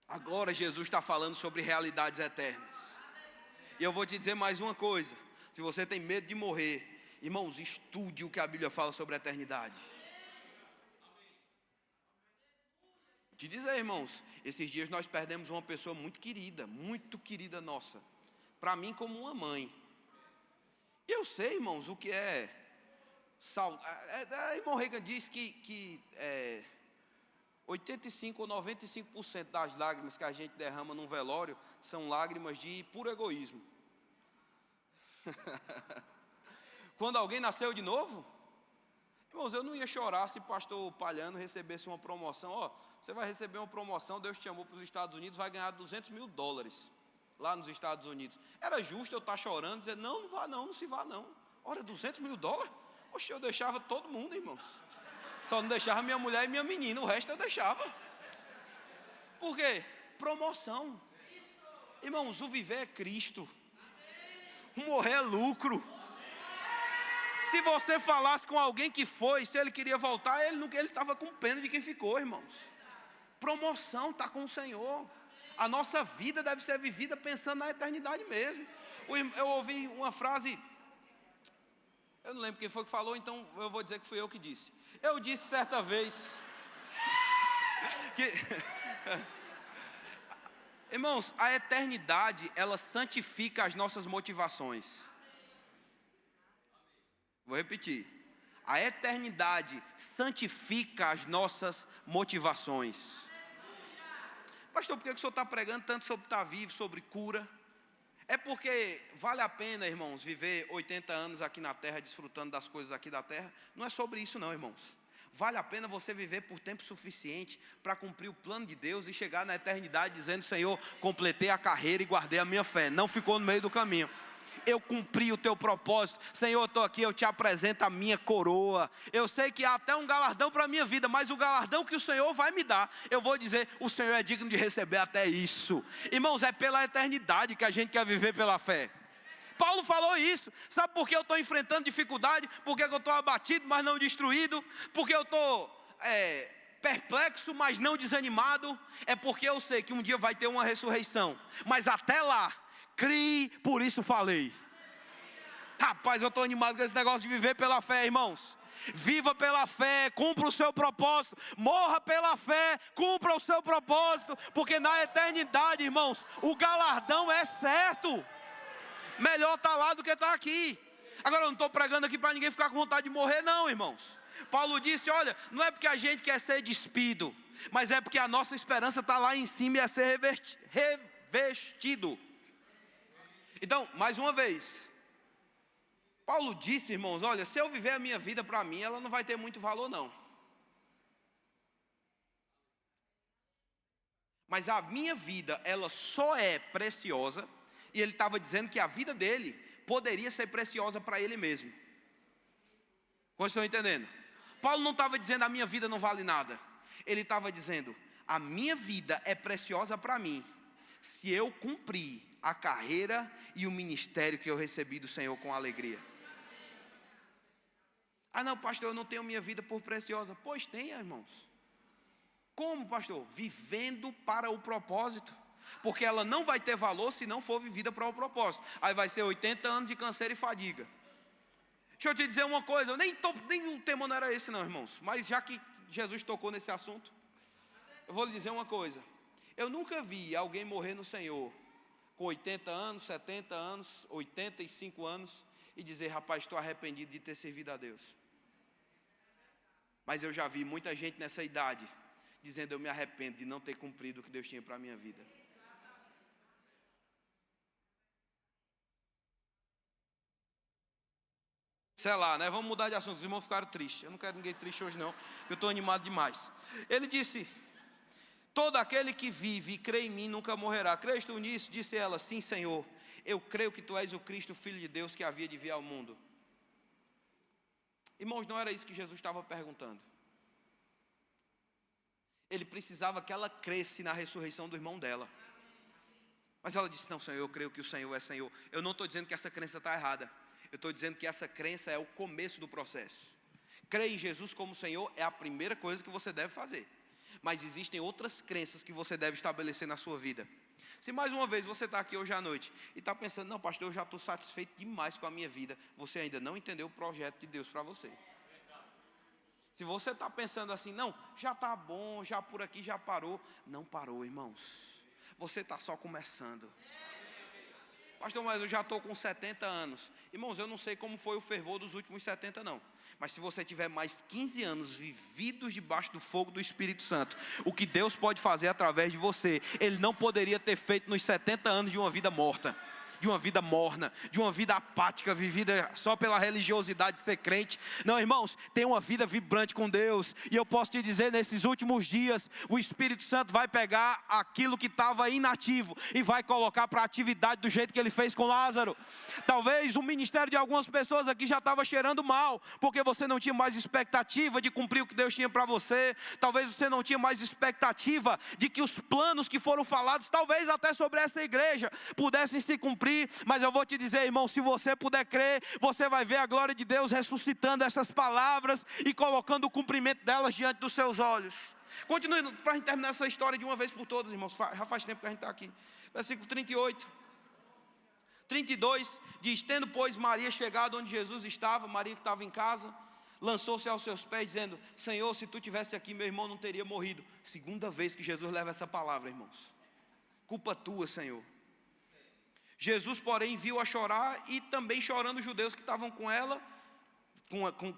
S1: Agora Jesus está falando sobre realidades eternas. E eu vou te dizer mais uma coisa. Se você tem medo de morrer, irmãos, estude o que a Bíblia fala sobre a eternidade. Vou te dizer, irmãos, esses dias nós perdemos uma pessoa muito querida nossa. Para mim como uma mãe. E eu sei, irmãos, o que é irmão Reagan diz que 85 ou 95% das lágrimas que a gente derrama num velório são lágrimas de puro egoísmo. Quando alguém nasceu de novo, irmãos, eu não ia chorar se o pastor Palhano recebesse uma promoção. Você vai receber uma promoção, Deus te chamou para os Estados Unidos, vai ganhar $200 mil lá nos Estados Unidos. Era justo eu estar chorando, dizer, não vá não se vá não. Ora, $200 mil? Oxe, eu deixava todo mundo, irmãos. Só não deixava minha mulher e minha menina, o resto eu deixava. Por quê? Promoção. Irmãos, o viver é Cristo. O morrer é lucro. Se você falasse com alguém que foi, se ele queria voltar, ele estava com pena de quem ficou, irmãos. Promoção está com o Senhor. A nossa vida deve ser vivida pensando na eternidade mesmo. Eu ouvi uma frase, eu não lembro quem foi que falou, então eu vou dizer que fui eu que disse. Eu disse certa vez que irmãos, a eternidade, ela santifica as nossas motivações. Vou repetir. A eternidade santifica as nossas motivações. Pastor, por que o senhor está pregando tanto sobre estar vivo, sobre cura? É porque vale a pena, irmãos, viver 80 anos aqui na terra, desfrutando das coisas aqui da terra? Não é sobre isso não, irmãos. Vale a pena você viver por tempo suficiente para cumprir o plano de Deus e chegar na eternidade dizendo: Senhor, completei a carreira e guardei a minha fé. Não ficou no meio do caminho. Eu cumpri o teu propósito. Senhor, eu estou aqui, eu te apresento a minha coroa. Eu sei que há até um galardão para a minha vida, mas o galardão que o Senhor vai me dar, eu vou dizer: o Senhor é digno de receber até isso. Irmãos, é pela eternidade que a gente quer viver pela fé. Paulo falou isso. Sabe por que eu estou enfrentando dificuldade? Por que eu estou abatido, mas não destruído? Porque eu estou perplexo, mas não desanimado? É porque eu sei que um dia vai ter uma ressurreição. Mas até lá, crie, por isso falei. Rapaz, eu estou animado com esse negócio de viver pela fé, irmãos. Viva pela fé, cumpra o seu propósito. Morra pela fé, cumpra o seu propósito. Porque na eternidade, irmãos, o galardão é certo. Melhor estar lá do que estar aqui. Agora eu não estou pregando aqui para ninguém ficar com vontade de morrer não, irmãos. Paulo disse: olha, não é porque a gente quer ser despido, mas é porque a nossa esperança está lá em cima e é ser revestido. Então, mais uma vez, Paulo disse, irmãos, olha, se eu viver a minha vida para mim, ela não vai ter muito valor não. Mas a minha vida, ela só é preciosa, e ele estava dizendo que a vida dele poderia ser preciosa para ele mesmo. Como estão entendendo? Paulo não estava dizendo: a minha vida não vale nada. Ele estava dizendo: a minha vida é preciosa para mim, se eu cumprir a carreira e o ministério que eu recebi do Senhor com alegria. Ah não, pastor, eu não tenho minha vida por preciosa. Pois tenha, irmãos. Como, pastor? Vivendo para o propósito. Porque ela não vai ter valor se não for vivida para o propósito. Aí vai ser 80 anos de canseira e fadiga. Deixa eu te dizer uma coisa, nem o tema não era esse não, irmãos. Mas já que Jesus tocou nesse assunto, eu vou lhe dizer uma coisa. Eu nunca vi alguém morrer no Senhor com 80 anos, 70 anos, 85 anos e dizer: rapaz, estou arrependido de ter servido a Deus. Mas eu já vi muita gente nessa idade dizendo: eu me arrependo de não ter cumprido o que Deus tinha para a minha vida. Sei lá, né? Vamos mudar de assunto. Os irmãos ficaram tristes. Eu não quero ninguém triste hoje não, eu estou animado demais. Ele disse: todo aquele que vive e crê em mim nunca morrerá. Crês tu nisso? Disse ela: sim, Senhor. Eu creio que tu és o Cristo, o Filho de Deus, que havia de vir ao mundo. Irmãos, não era isso que Jesus estava perguntando. Ele precisava que ela cresce na ressurreição do irmão dela. Mas ela disse: não, Senhor, eu creio que o Senhor é Senhor. Eu não estou dizendo que essa crença está errada. Eu estou dizendo que essa crença é o começo do processo. Crer em Jesus como Senhor é a primeira coisa que você deve fazer. Mas existem outras crenças que você deve estabelecer na sua vida. Se mais uma vez você está aqui hoje à noite e está pensando: não, pastor, eu já estou satisfeito demais com a minha vida, você ainda não entendeu o projeto de Deus para você. Se você está pensando assim: não, já está bom, já por aqui já parou. Não parou, irmãos. Você está só começando. Pastor, mas eu já estou com 70 anos. Irmãos, eu não sei como foi o fervor dos últimos 70 não. Mas se você tiver mais 15 anos vividos debaixo do fogo do Espírito Santo, o que Deus pode fazer através de você, Ele não poderia ter feito nos 70 anos de uma vida morta, de uma vida morna, de uma vida apática, vivida só pela religiosidade de ser crente. Não, irmãos, tem uma vida vibrante com Deus. E eu posso te dizer, nesses últimos dias, o Espírito Santo vai pegar aquilo que estava inativo e vai colocar para atividade do jeito que Ele fez com Lázaro. Talvez o ministério de algumas pessoas aqui já estava cheirando mal, porque você não tinha mais expectativa de cumprir o que Deus tinha para você. Talvez você não tinha mais expectativa de que os planos que foram falados, talvez até sobre essa igreja, pudessem se cumprir cumprir. Mas eu vou te dizer, irmão, se você puder crer, você vai ver a glória de Deus ressuscitando essas palavras e colocando o cumprimento delas diante dos seus olhos. Continue, para a gente terminar essa história de uma vez por todas, irmãos. Já faz tempo que a gente está aqui. Versículo 38. 32 diz: tendo, pois, Maria chegado onde Jesus estava, Maria que estava em casa, lançou-se aos seus pés, dizendo: Senhor, se tu tivesse aqui, meu irmão não teria morrido. Segunda vez que Jesus leva essa palavra, irmãos. Culpa tua, Senhor. Jesus, porém, viu-a chorar, e também chorando os judeus que estavam com ela,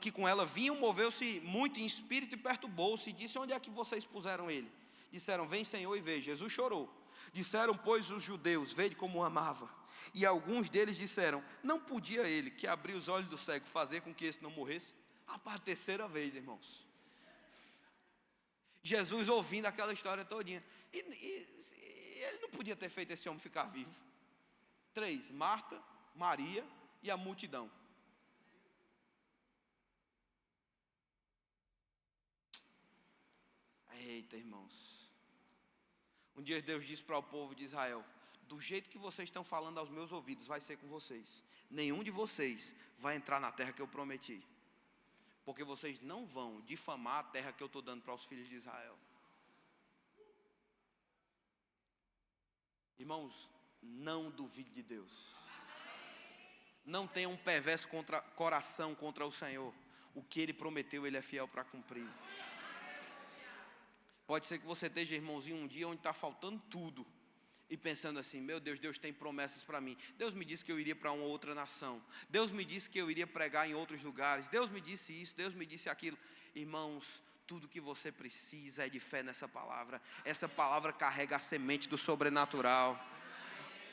S1: que com ela vinham, moveu-se muito em espírito e perturbou-se, e disse: onde é que vocês puseram ele? Disseram: vem, Senhor, e vê. Jesus chorou. Disseram, pois, os judeus: vede como o amava. E alguns deles disseram: não podia ele, que abriu os olhos do cego, fazer com que esse não morresse? Para a terceira vez, irmãos. Jesus ouvindo aquela história todinha. E ele não podia ter feito esse homem ficar vivo. 3, Marta, Maria e a multidão. Eita, irmãos. Um dia Deus disse para o povo de Israel: do jeito que vocês estão falando aos meus ouvidos, vai ser com vocês. Nenhum de vocês vai entrar na terra que eu prometi, porque vocês não vão difamar a terra que eu estou dando para os filhos de Israel. Irmãos, não duvide de Deus. Não tenha um perverso coração contra o Senhor. O que Ele prometeu, Ele é fiel para cumprir. Pode ser que você esteja, irmãozinho, um dia onde está faltando tudo, e pensando assim: meu Deus, Deus tem promessas para mim. Deus me disse que eu iria para uma outra nação. Deus me disse que eu iria pregar em outros lugares. Deus me disse isso, Deus me disse aquilo. Irmãos, tudo que você precisa é de fé nessa palavra. Essa palavra carrega a semente do sobrenatural.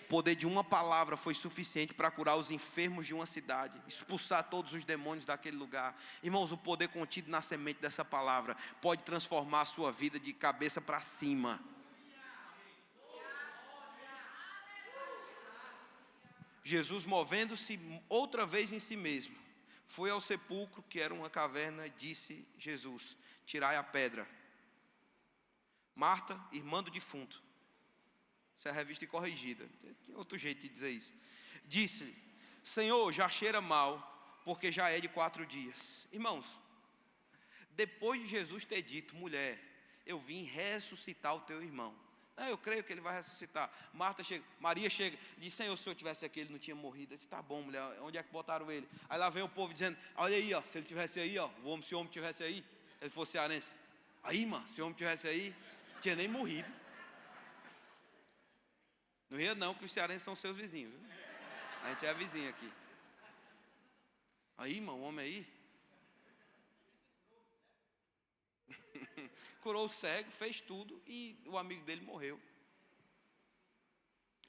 S1: O poder de uma palavra foi suficiente para curar os enfermos de uma cidade, expulsar todos os demônios daquele lugar. Irmãos, o poder contido na semente dessa palavra pode transformar a sua vida de cabeça para cima. Jesus, movendo-se outra vez em si mesmo, foi ao sepulcro, que era uma caverna, e disse Jesus: tirai a pedra. Marta, irmã do defunto, essa é a revista e corrigida, tem outro jeito de dizer isso, disse-lhe: Senhor, já cheira mal, porque já é de 4 dias. Irmãos, depois de Jesus ter dito: mulher, eu vim ressuscitar o teu irmão, eu creio que ele vai ressuscitar. Maria chega, diz: Senhor, se eu tivesse aqui, ele não tinha morrido. Eu disse: tá bom, mulher, onde é que botaram ele? Aí lá vem o povo dizendo: olha aí, ó, se ele tivesse aí, ó, se o homem tivesse aí, ele fosse cearense. Aí, mano, se o homem tivesse aí, não tinha nem morrido. Não ria não, que os cearenses são seus vizinhos, viu? A gente é vizinho aqui. Aí, mano, o homem aí curou o cego, fez tudo, e o amigo dele morreu.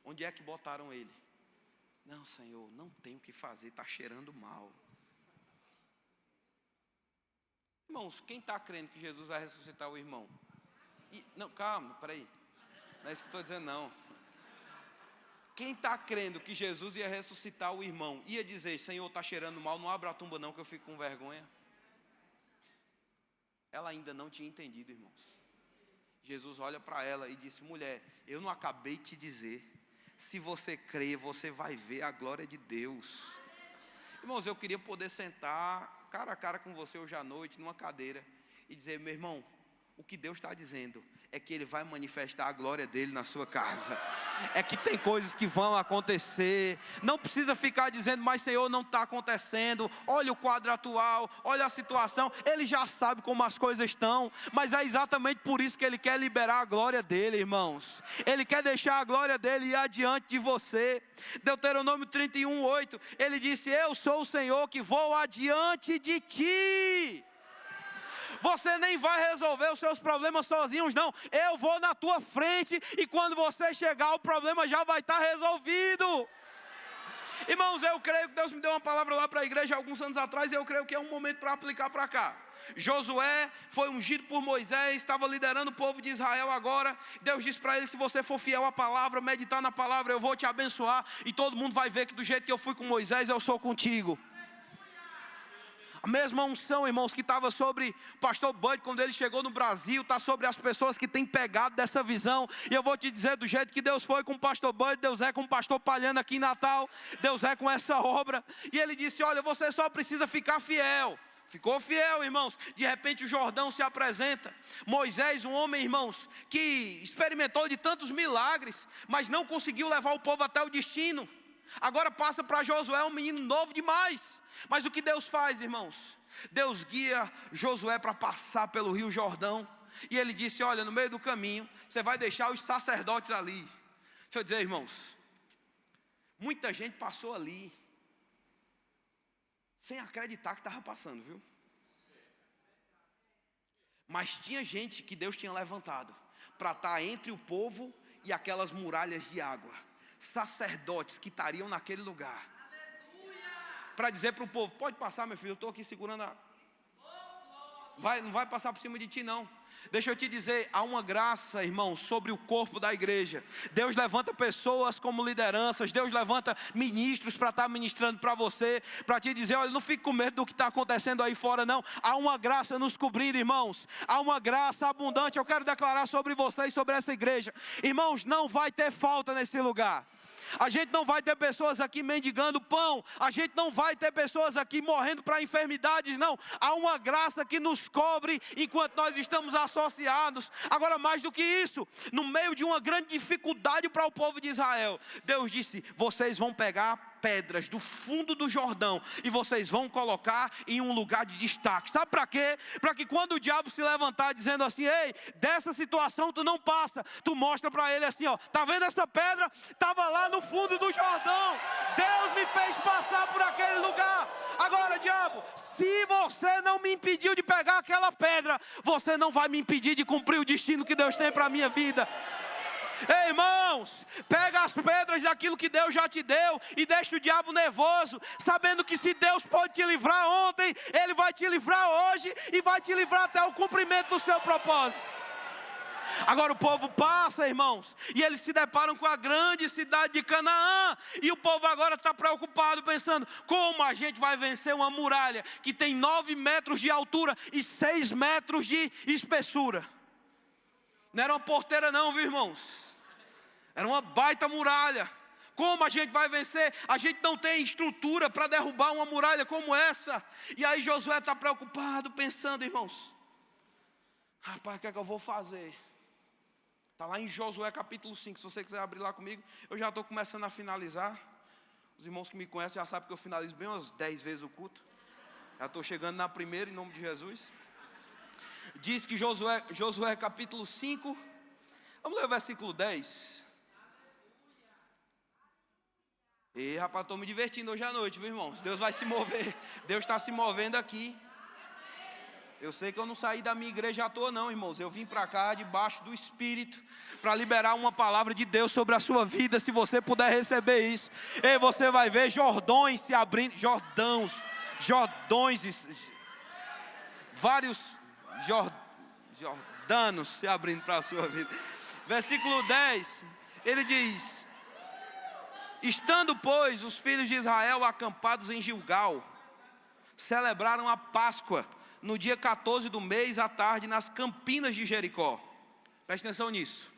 S1: Onde é que botaram ele? Não, Senhor, não tem o que fazer, está cheirando mal. Irmãos, quem está crendo que Jesus vai ressuscitar o irmão? Não, calma, peraí, não é isso que estou dizendo não. Quem está crendo que Jesus ia ressuscitar o irmão, ia dizer: Senhor, está cheirando mal, não abra a tumba não, que eu fico com vergonha. Ela ainda não tinha entendido, irmãos. Jesus olha para ela e disse: mulher, eu não acabei de te dizer, se você crer, você vai ver a glória de Deus. Irmãos, eu queria poder sentar cara a cara com você hoje à noite, numa cadeira, e dizer: meu irmão, o que Deus está dizendo é que Ele vai manifestar a glória dEle na sua casa. É que tem coisas que vão acontecer. Não precisa ficar dizendo: mas Senhor, não está acontecendo. Olha o quadro atual, olha a situação. Ele já sabe como as coisas estão. Mas é exatamente por isso que Ele quer liberar a glória dEle, irmãos. Ele quer deixar a glória dEle ir adiante de você. Deuteronômio 31:8, Ele disse: eu sou o Senhor que vou adiante de ti. Você nem vai resolver os seus problemas sozinhos, não. Eu vou na tua frente, e quando você chegar, o problema já vai estar resolvido. Irmãos, eu creio que Deus me deu uma palavra lá para a igreja alguns anos atrás, e eu creio que é um momento para aplicar para cá. Josué foi ungido por Moisés, estava liderando o povo de Israel agora. Deus disse para ele: se você for fiel à palavra, meditar na palavra, eu vou te abençoar, e todo mundo vai ver que do jeito que eu fui com Moisés, eu sou contigo. A mesma unção, irmãos, que estava sobre o pastor Bud quando ele chegou no Brasil, está sobre as pessoas que têm pegado dessa visão. E eu vou te dizer, do jeito que Deus foi com o pastor Bud, Deus é com o pastor Palhano aqui em Natal, Deus é com essa obra. E ele disse, olha, você só precisa ficar fiel. Ficou fiel, irmãos. De repente o Jordão se apresenta. Moisés, um homem, irmãos, que experimentou de tantos milagres, mas não conseguiu levar o povo até o destino. Agora passa para Josué, um menino novo demais. Mas o que Deus faz, irmãos? Deus guia Josué para passar pelo rio Jordão. E ele disse, olha, no meio do caminho, você vai deixar os sacerdotes ali. Deixa eu dizer, irmãos, muita gente passou ali, sem acreditar que estava passando, viu? Mas tinha gente que Deus tinha levantado para estar entre o povo e aquelas muralhas de água. Sacerdotes que estariam naquele lugar. Para dizer para o povo, pode passar, meu filho, eu estou aqui segurando a... não vai passar por cima de ti não. Deixa eu te dizer, há uma graça, irmão, sobre o corpo da igreja. Deus levanta pessoas como lideranças, Deus levanta ministros para estar ministrando para você, para te dizer, olha, não fique com medo do que está acontecendo aí fora não. Há uma graça nos cobrindo, irmãos. Há uma graça abundante. Eu quero declarar sobre vocês, sobre essa igreja. Irmãos, não vai ter falta nesse lugar. A gente não vai ter pessoas aqui mendigando pão. A gente não vai ter pessoas aqui morrendo para enfermidades, não. Há uma graça que nos cobre enquanto nós estamos associados. Agora, mais do que isso, no meio de uma grande dificuldade para o povo de Israel, Deus disse, vocês vão pegar pedras do fundo do Jordão e vocês vão colocar em um lugar de destaque. Sabe para quê? Para que quando o diabo se levantar dizendo assim, ei, dessa situação tu não passa, tu mostra para ele assim, ó, tá vendo essa pedra? Estava lá no fundo do Jordão. Deus me fez passar por aquele lugar. Agora, diabo, se você não me impediu de pegar aquela pedra, você não vai me impedir de cumprir o destino que Deus tem para a minha vida. Ei, irmãos, pega as pedras daquilo que Deus já te deu e deixa o diabo nervoso, sabendo que se Deus pode te livrar ontem, Ele vai te livrar hoje e vai te livrar até o cumprimento do seu propósito. Agora o povo passa, irmãos, e eles se deparam com a grande cidade de Canaã, e o povo agora está preocupado, pensando, como a gente vai vencer uma muralha que tem 9 metros de altura e 6 metros de espessura? Não era uma porteira não, viu, irmãos? Era uma baita muralha. Como a gente vai vencer? A gente não tem estrutura para derrubar uma muralha como essa. E aí Josué está preocupado, pensando, irmãos, rapaz, o que é que eu vou fazer? Está lá em Josué capítulo 5, se você quiser abrir lá comigo. Eu já estou começando a finalizar. Os irmãos que me conhecem já sabem que eu finalizo bem umas 10 vezes o culto. Já estou chegando na primeira, em nome de Jesus. Diz que Josué capítulo 5, vamos ler o versículo 10. E rapaz, estou me divertindo hoje à noite, viu, irmãos? Deus vai se mover, Deus está se movendo aqui. Eu sei que eu não saí da minha igreja à toa não, irmãos. Eu vim para cá debaixo do Espírito para liberar uma palavra de Deus sobre a sua vida. Se você puder receber isso, e você vai ver Jordões se abrindo, Jordões, vários Jordanos se abrindo para a sua vida. Versículo 10, ele diz, estando, pois, os filhos de Israel acampados em Gilgal, celebraram a Páscoa no dia 14 do mês, à tarde, nas campinas de Jericó. Presta atenção nisso.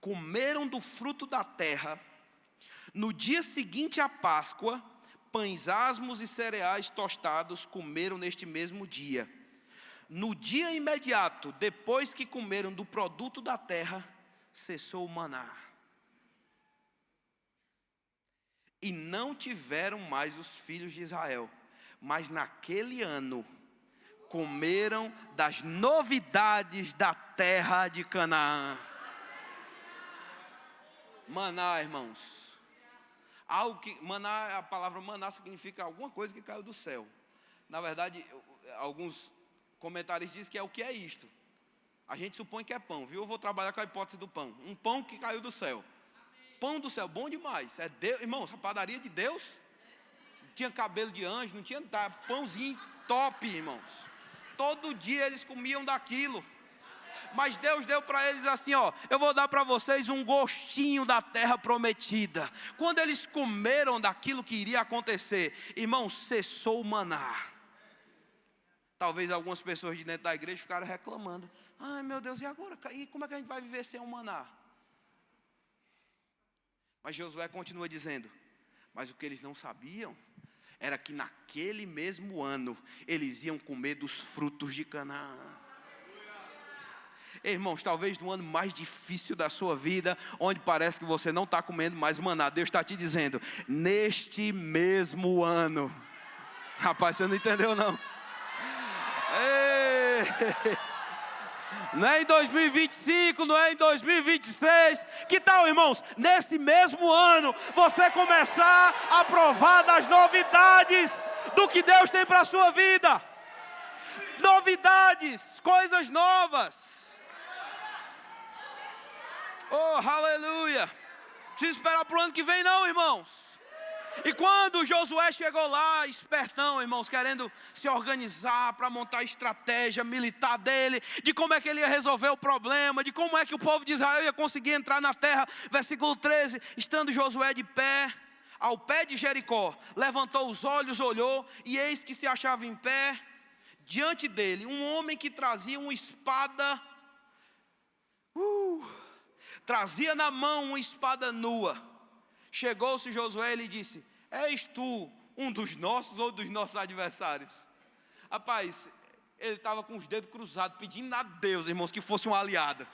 S1: Comeram do fruto da terra. No dia seguinte à Páscoa, pães asmos e cereais tostados comeram neste mesmo dia. No dia imediato, depois que comeram do produto da terra, cessou o maná. E não tiveram mais os filhos de Israel, mas naquele ano comeram das novidades da terra de Canaã. Maná, irmãos. A palavra maná significa alguma coisa que caiu do céu. Na verdade, alguns comentaristas dizem que é o que é isto. A gente supõe que é pão, viu? Eu vou trabalhar com a hipótese do pão. Um pão que caiu do céu. Pão do céu, bom demais. É Deus, irmãos, a padaria de Deus. Não tinha cabelo de anjo, não tinha nada. Pãozinho top, irmãos. Todo dia eles comiam daquilo. Mas Deus deu para eles assim, ó, eu vou dar para vocês um gostinho da terra prometida. Quando eles comeram daquilo que iria acontecer, irmãos, cessou o maná. Talvez algumas pessoas de dentro da igreja ficaram reclamando. Ai meu Deus, e agora? E como é que a gente vai viver sem um maná? Mas Josué continua dizendo, mas o que eles não sabiam era que naquele mesmo ano eles iam comer dos frutos de Canaã. Irmãos, talvez no ano mais difícil da sua vida, onde parece que você não está comendo mais maná, Deus está te dizendo, neste mesmo ano. Rapaz, você não entendeu não? Ei! Não é em 2025, não é em 2026. Que tal, irmãos? Nesse mesmo ano, você começar a provar das novidades do que Deus tem para a sua vida. Novidades, coisas novas. Oh, aleluia. Precisa esperar para o ano que vem não, irmãos. E quando Josué chegou lá, espertão, irmãos, querendo se organizar para montar a estratégia militar dele, de como é que ele ia resolver o problema, de como é que o povo de Israel ia conseguir entrar na terra, versículo 13, estando Josué de pé, ao pé de Jericó, levantou os olhos, olhou, e eis que se achava em pé, diante dele, um homem que trazia uma espada, trazia na mão uma espada nua. Chegou-se Josué e lhe disse, és tu um dos nossos ou dos nossos adversários? Rapaz, ele estava com os dedos cruzados, pedindo a Deus, irmãos, que fosse um aliado.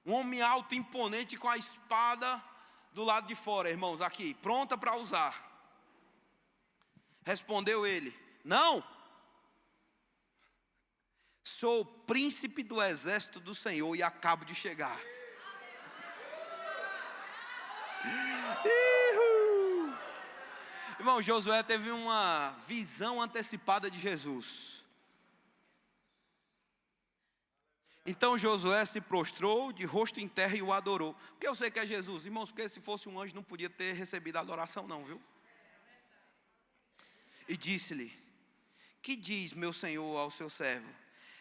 S1: Um homem alto, imponente, com a espada do lado de fora, irmãos, aqui, pronta para usar. Respondeu ele, não, sou o príncipe do exército do Senhor e acabo de chegar. Irmão, Josué teve uma visão antecipada de Jesus. Então Josué se prostrou de rosto em terra e o adorou. Porque eu sei que é Jesus, irmãos, porque se fosse um anjo não podia ter recebido a adoração não, viu? E disse-lhe, que diz meu senhor ao seu servo?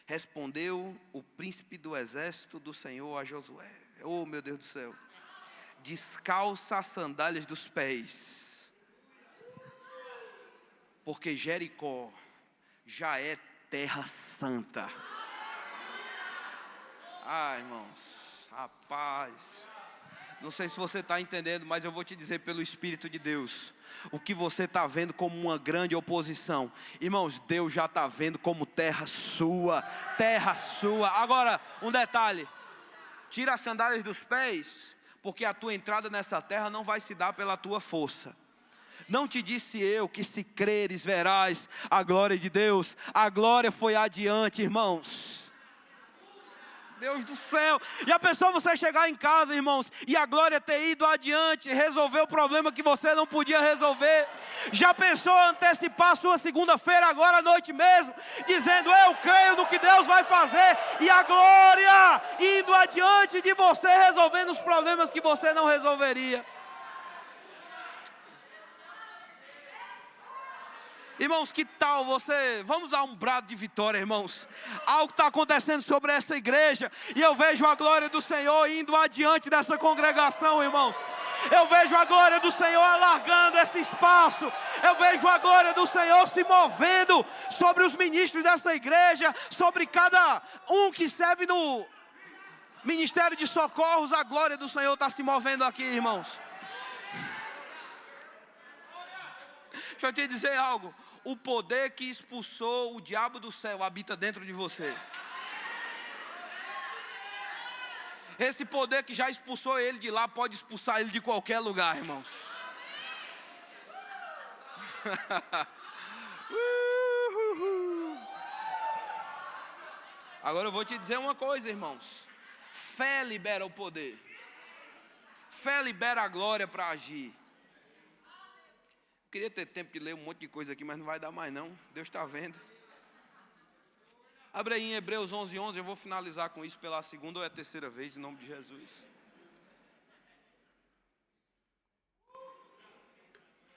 S1: Respondeu o príncipe do exército do Senhor a Josué. Oh meu Deus do céu. Descalça as sandálias dos pés, porque Jericó já é terra santa. Ah, irmãos, rapaz, não sei se você está entendendo, mas eu vou te dizer pelo Espírito de Deus, o que você está vendo como uma grande oposição, irmãos, Deus já está vendo como terra sua, terra sua. Agora, um detalhe, tira as sandálias dos pés, porque a tua entrada nessa terra não vai se dar pela tua força. Não te disse eu que se creres verás a glória de Deus? A glória foi adiante, irmãos. Deus do céu. E a pessoa você chegar em casa, irmãos, e a glória ter ido adiante, resolver o problema que você não podia resolver. Já pensou antecipar a sua segunda-feira agora à noite mesmo, dizendo eu creio no que Deus vai fazer, e a glória indo adiante de você, resolvendo os problemas que você não resolveria. Irmãos, que tal você, vamos dar um brado de vitória, irmãos. Algo está acontecendo sobre essa igreja, e eu vejo a glória do Senhor indo adiante dessa congregação, irmãos. Eu vejo a glória do Senhor alargando esse espaço. Eu vejo a glória do Senhor se movendo sobre os ministros dessa igreja, sobre cada um que serve no ministério de socorros. A glória do Senhor está se movendo aqui, irmãos. Deixa eu te dizer algo. O poder que expulsou o diabo do céu habita dentro de você. Esse poder que já expulsou ele de lá pode expulsar ele de qualquer lugar, irmãos. Agora eu vou te dizer uma coisa, irmãos. Fé libera o poder. Fé libera a glória para agir. Queria ter tempo de ler um monte de coisa aqui, mas não vai dar mais não. Deus está vendo. Abre aí em Hebreus 11:11. Eu vou finalizar com isso pela segunda ou é a terceira vez, em nome de Jesus.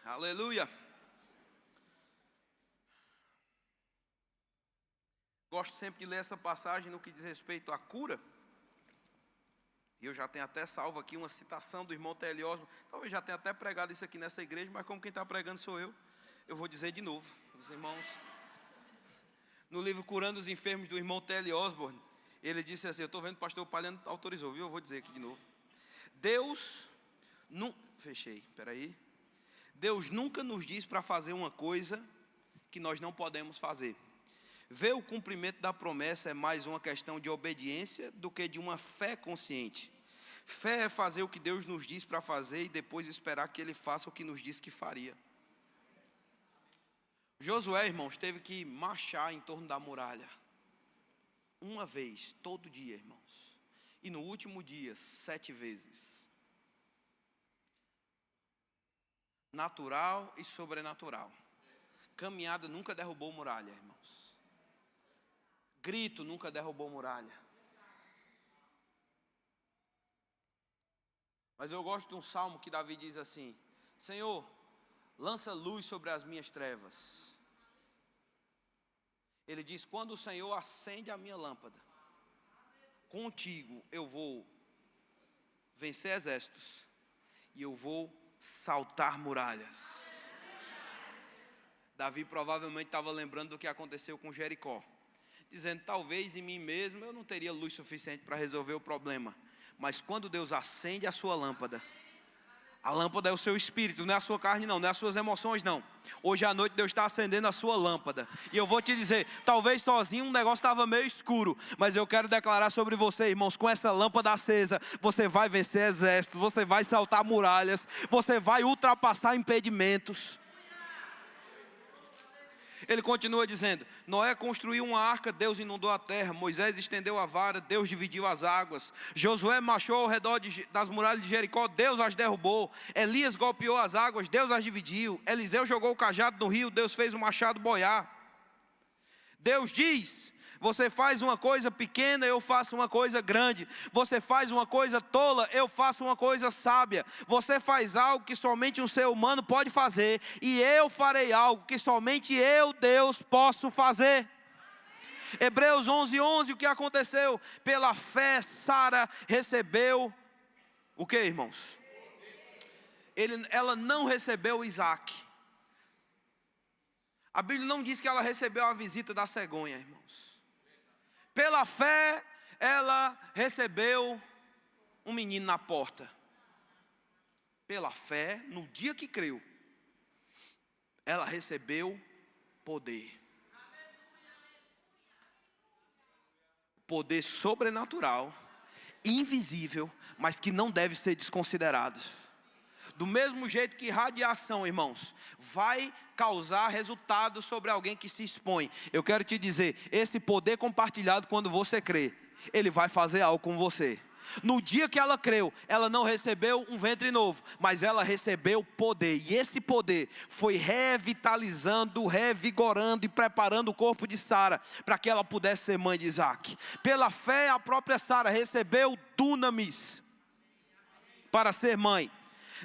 S1: Aleluia. Gosto sempre de ler essa passagem no que diz respeito à cura. E eu já tenho até salvo aqui uma citação do irmão T.L. Osborne. Talvez já tenha até pregado isso aqui nessa igreja, mas como quem está pregando sou eu vou dizer de novo. Os irmãos No livro Curando os Enfermos, do irmão T.L. Osborne, ele disse assim, eu estou vendo que o pastor Palhano autorizou, viu? Eu vou dizer aqui de novo. Deus nunca nos diz para fazer uma coisa que nós não podemos fazer. Ver o cumprimento da promessa é mais uma questão de obediência do que de uma fé consciente. Fé é fazer o que Deus nos diz para fazer e depois esperar que Ele faça o que nos disse que faria. Josué, irmãos, teve que marchar em torno da muralha. Uma vez, todo dia, irmãos. E no último dia, 7 vezes. Natural e sobrenatural. Caminhada nunca derrubou muralha, irmãos. Grito nunca derrubou muralha. Mas eu gosto de um salmo que Davi diz assim: Senhor, lança luz sobre as minhas trevas. Ele diz, quando o Senhor acende a minha lâmpada, contigo eu vou vencer exércitos e eu vou saltar muralhas. Davi provavelmente estava lembrando do que aconteceu com Jericó, dizendo, talvez em mim mesmo eu não teria luz suficiente para resolver o problema, mas quando Deus acende a sua lâmpada, a lâmpada é o seu espírito, não é a sua carne não, não é as suas emoções não. Hoje à noite Deus está acendendo a sua lâmpada. E eu vou te dizer, talvez sozinho um negócio estava meio escuro, mas eu quero declarar sobre você, irmãos, com essa lâmpada acesa, você vai vencer exércitos, você vai saltar muralhas, você vai ultrapassar impedimentos. Ele continua dizendo, Noé construiu uma arca, Deus inundou a terra, Moisés estendeu a vara, Deus dividiu as águas, Josué marchou ao redor das muralhas de Jericó, Deus as derrubou, Elias golpeou as águas, Deus as dividiu, Eliseu jogou o cajado no rio, Deus fez o machado boiar. Deus diz, você faz uma coisa pequena, eu faço uma coisa grande. Você faz uma coisa tola, eu faço uma coisa sábia. Você faz algo que somente um ser humano pode fazer, e eu farei algo que somente eu, Deus, posso fazer. Hebreus 11:11, o que aconteceu? Pela fé, Sara recebeu o que, irmãos? Ela não recebeu Isaac. A Bíblia não diz que ela recebeu a visita da cegonha, irmãos. Pela fé, ela recebeu um menino na porta. Pela fé, no dia que creu, ela recebeu poder. Poder sobrenatural, invisível, mas que não deve ser desconsiderado. Do mesmo jeito que radiação, irmãos, vai causar resultado sobre alguém que se expõe. Eu quero te dizer, esse poder compartilhado quando você crê, ele vai fazer algo com você. No dia que ela creu, ela não recebeu um ventre novo, mas ela recebeu poder. E esse poder foi revitalizando, revigorando e preparando o corpo de Sara para que ela pudesse ser mãe de Isaac. Pela fé, a própria Sara recebeu dunamis para ser mãe.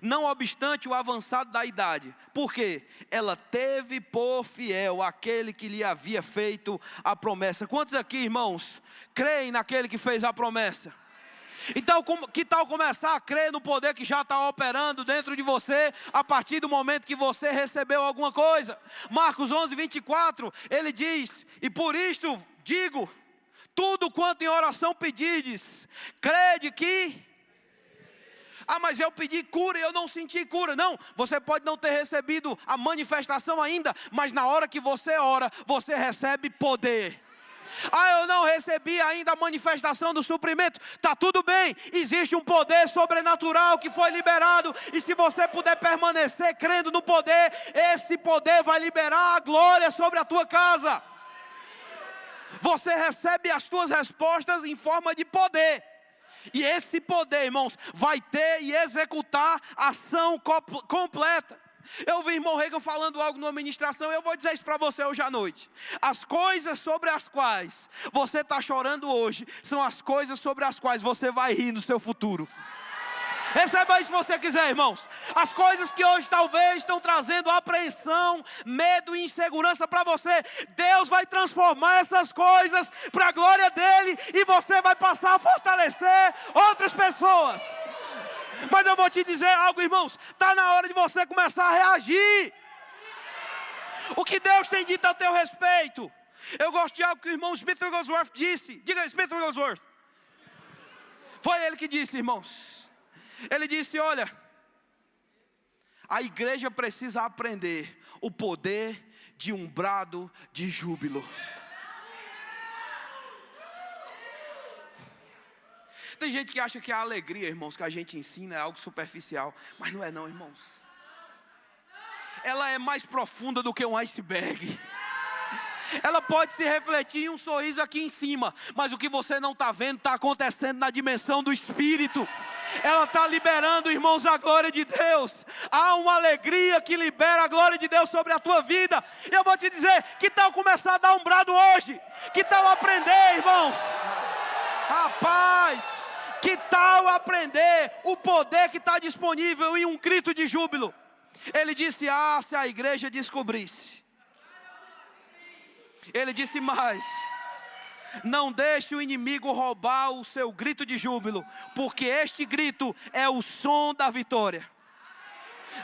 S1: Não obstante o avançado da idade, porque ela teve por fiel aquele que lhe havia feito a promessa. Quantos aqui, irmãos, creem naquele que fez a promessa? Então, que tal começar a crer no poder que já está operando dentro de você, a partir do momento que você recebeu alguma coisa? Marcos 11:24, ele diz, e por isto digo, tudo quanto em oração pedides, crede que... Ah, mas eu pedi cura e eu não senti cura. Não, você pode não ter recebido a manifestação ainda, mas na hora que você ora, você recebe poder. Ah, eu não recebi ainda a manifestação do suprimento. Está tudo bem, existe um poder sobrenatural que foi liberado. E se você puder permanecer crendo no poder, esse poder vai liberar a glória sobre a tua casa. Você recebe as tuas respostas em forma de poder. E esse poder, irmãos, vai ter e executar ação completa. Eu vi irmão Reagan falando algo numa ministração, eu vou dizer isso para você hoje à noite. As coisas sobre as quais você está chorando hoje, são as coisas sobre as quais você vai rir no seu futuro. Receba isso se você quiser, irmãos. As coisas que hoje talvez estão trazendo apreensão, medo e insegurança para você, Deus vai transformar essas coisas para a glória dEle, e você vai passar a fortalecer outras pessoas. Mas eu vou te dizer algo, irmãos, está na hora de você começar a reagir. O que Deus tem dito a teu respeito? Eu gosto de algo que o irmão Smith Wigglesworth disse. Diga, Smith Wigglesworth. Foi ele que disse, irmãos. Ele disse, olha, a igreja precisa aprender o poder de um brado de júbilo. Tem gente que acha que a alegria, irmãos, que a gente ensina é algo superficial. Mas não é não, irmãos. Ela é mais profunda do que um iceberg. Ela pode se refletir em um sorriso aqui em cima, mas o que você não está vendo está acontecendo na dimensão do Espírito. Ela está liberando, irmãos, a glória de Deus. Há uma alegria que libera a glória de Deus sobre a tua vida. Eu vou te dizer, que tal começar a dar um brado hoje? Que tal aprender, irmãos? Rapaz, que tal aprender o poder que está disponível em um grito de júbilo? Ele disse, se a igreja descobrisse. Ele disse mais, não deixe o inimigo roubar o seu grito de júbilo, porque este grito é o som da vitória.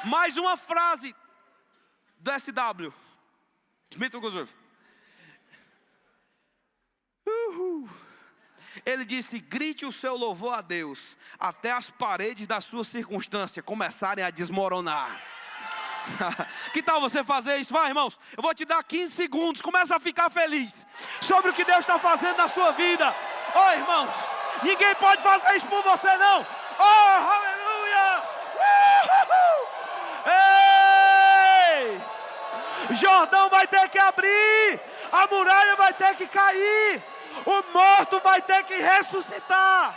S1: Mais uma frase do SW, Smith Wigglesworth. Ele disse, grite o seu louvor a Deus, até as paredes da sua circunstância começarem a desmoronar. Que tal você fazer isso? Vai, irmãos, eu vou te dar 15 segundos. Começa a ficar feliz sobre o que Deus está fazendo na sua vida. Oh, irmãos, ninguém pode fazer isso por você, não. Oh, aleluia. Ei! Jordão vai ter que abrir, a muralha vai ter que cair, o morto vai ter que ressuscitar,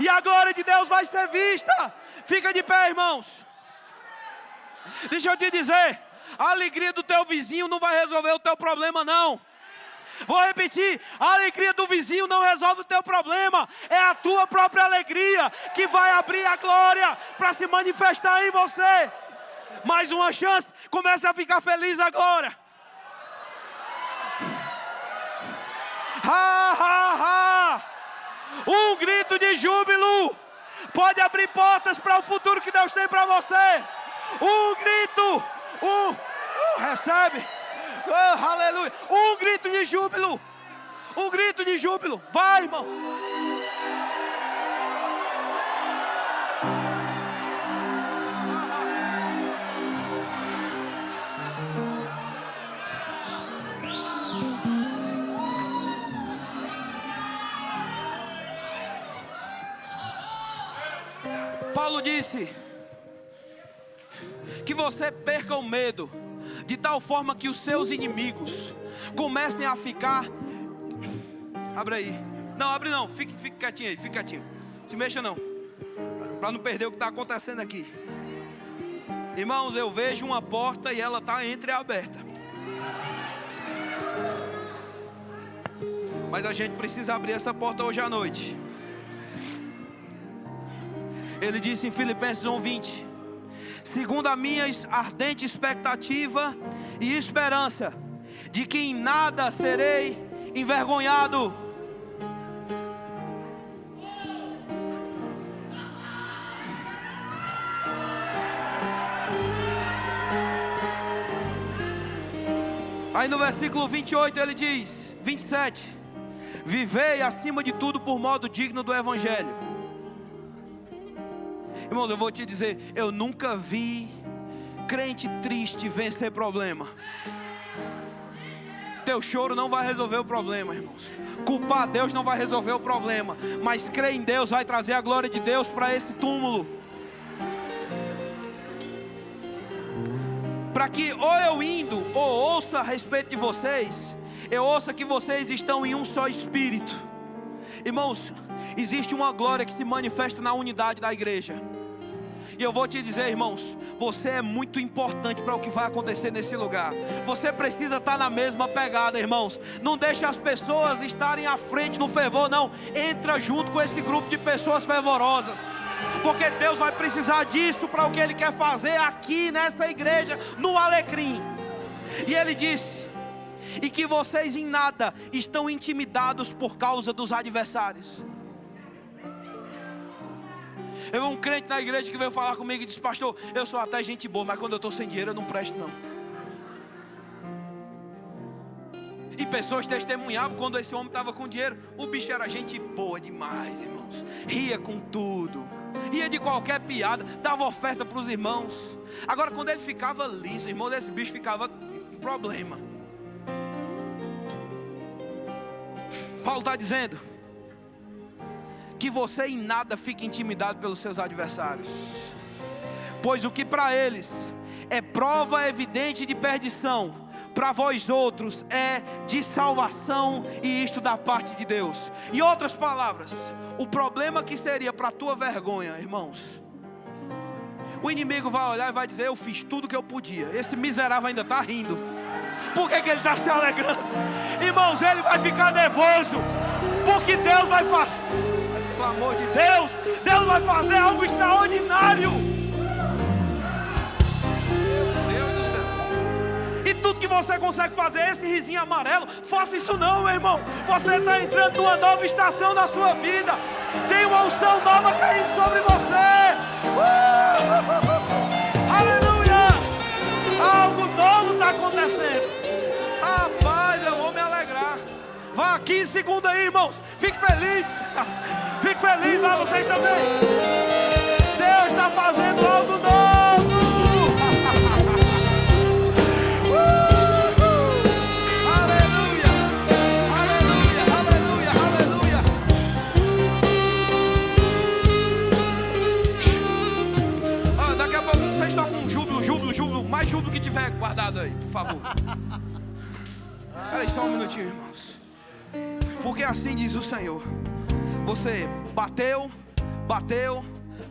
S1: e a glória de Deus vai ser vista. Fica de pé, irmãos. Deixa eu te dizer, a alegria do teu vizinho não vai resolver o teu problema, não. Vou repetir, a alegria do vizinho não resolve o teu problema. É a tua própria alegria que vai abrir a glória para se manifestar em você. Mais uma chance, comece a ficar feliz agora. Um grito de júbilo pode abrir portas para o futuro que Deus tem para você. Um grito, recebe, aleluia, um grito de júbilo, vai, irmão. Paulo disse que você perca o medo, de tal forma que os seus inimigos comecem a ficar. Abre aí. Não, abre não, fique quietinho aí, fique quietinho. Se mexa não, para não perder o que está acontecendo aqui. Irmãos, eu vejo uma porta e ela está entreaberta. Mas a gente precisa abrir essa porta hoje à noite. Ele disse em Filipenses 1:20: segundo a minha ardente expectativa e esperança, de que em nada serei envergonhado. Aí no versículo 28 ele diz, 27, vivei acima de tudo por modo digno do Evangelho. Irmãos, eu vou te dizer, eu nunca vi crente triste vencer problema. Teu choro não vai resolver o problema, irmãos. Culpar Deus não vai resolver o problema. Mas crer em Deus vai trazer a glória de Deus para esse túmulo. Para que ou eu indo, ou ouça a respeito de vocês, eu ouça que vocês estão em um só espírito. Irmãos, existe uma glória que se manifesta na unidade da igreja. E eu vou te dizer, irmãos, você é muito importante para o que vai acontecer nesse lugar. Você precisa estar na mesma pegada, irmãos. Não deixe as pessoas estarem à frente no fervor, não. Entra junto com esse grupo de pessoas fervorosas. Porque Deus vai precisar disso para o que Ele quer fazer aqui nessa igreja, no Alecrim. E Ele disse, e que vocês em nada estão intimidados por causa dos adversários. Eu vi um crente na igreja que veio falar comigo e disse, pastor, eu sou até gente boa, mas quando eu estou sem dinheiro eu não presto não. E pessoas testemunhavam quando esse homem estava com dinheiro. O bicho era gente boa demais, irmãos. Ria com tudo, ria de qualquer piada, dava oferta para os irmãos. Agora quando ele ficava liso, irmão, esse bicho ficava com problema. Paulo está dizendo que você em nada fique intimidado pelos seus adversários, pois o que para eles é prova evidente de perdição, para vós outros é de salvação, e isto da parte de Deus. Em outras palavras, o problema que seria para a tua vergonha, irmãos, o inimigo vai olhar e vai dizer: eu fiz tudo que eu podia, esse miserável ainda está rindo, por que ele está se alegrando? Irmãos, ele vai ficar nervoso, porque Deus vai fazer, pelo amor de Deus, Deus vai fazer algo extraordinário. E tudo que você consegue fazer, esse risinho amarelo, faça isso não, meu irmão. Você está entrando numa nova estação da sua vida. Tem uma unção nova caindo sobre você. Aleluia! Algo novo está acontecendo. Rapaz, eu vou me alegrar. Vá 15 segundos aí, irmãos. Fique feliz. Fique feliz lá, vocês também. Deus está fazendo algo novo. Mais júbilo que tiver guardado aí, por favor. Espera aí só um minutinho, irmãos. Porque assim diz o Senhor: você bateu, bateu,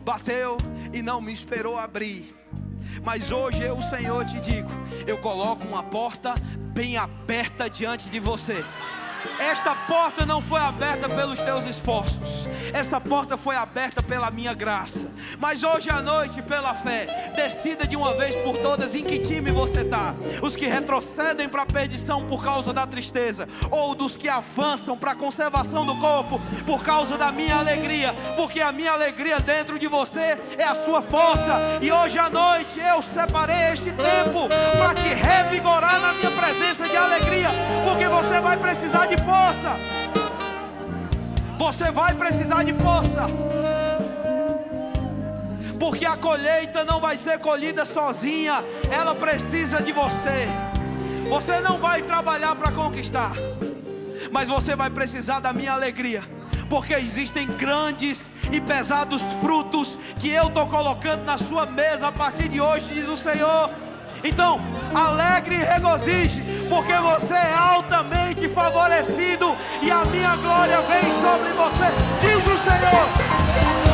S1: bateu e não me esperou abrir. Mas hoje eu, o Senhor, te digo: eu coloco uma porta bem aberta diante de você. Esta porta não foi aberta pelos teus esforços, essa porta foi aberta pela minha graça. Mas hoje à noite, pela fé, decida de uma vez por todas em que time você está: os que retrocedem para a perdição por causa da tristeza, ou dos que avançam para a conservação do corpo por causa da minha alegria, porque a minha alegria dentro de você é a sua força. E hoje à noite eu separei este tempo para te revigorar na minha presença de alegria, porque você vai precisar de força. Você vai precisar de força, porque a colheita não vai ser colhida sozinha, ela precisa de você. Você não vai trabalhar para conquistar, mas você vai precisar da minha alegria, porque existem grandes e pesados frutos que eu estou colocando na sua mesa a partir de hoje, diz o Senhor. Então, alegre e regozije, porque você é altamente favorecido e a minha glória vem sobre você, diz o Senhor.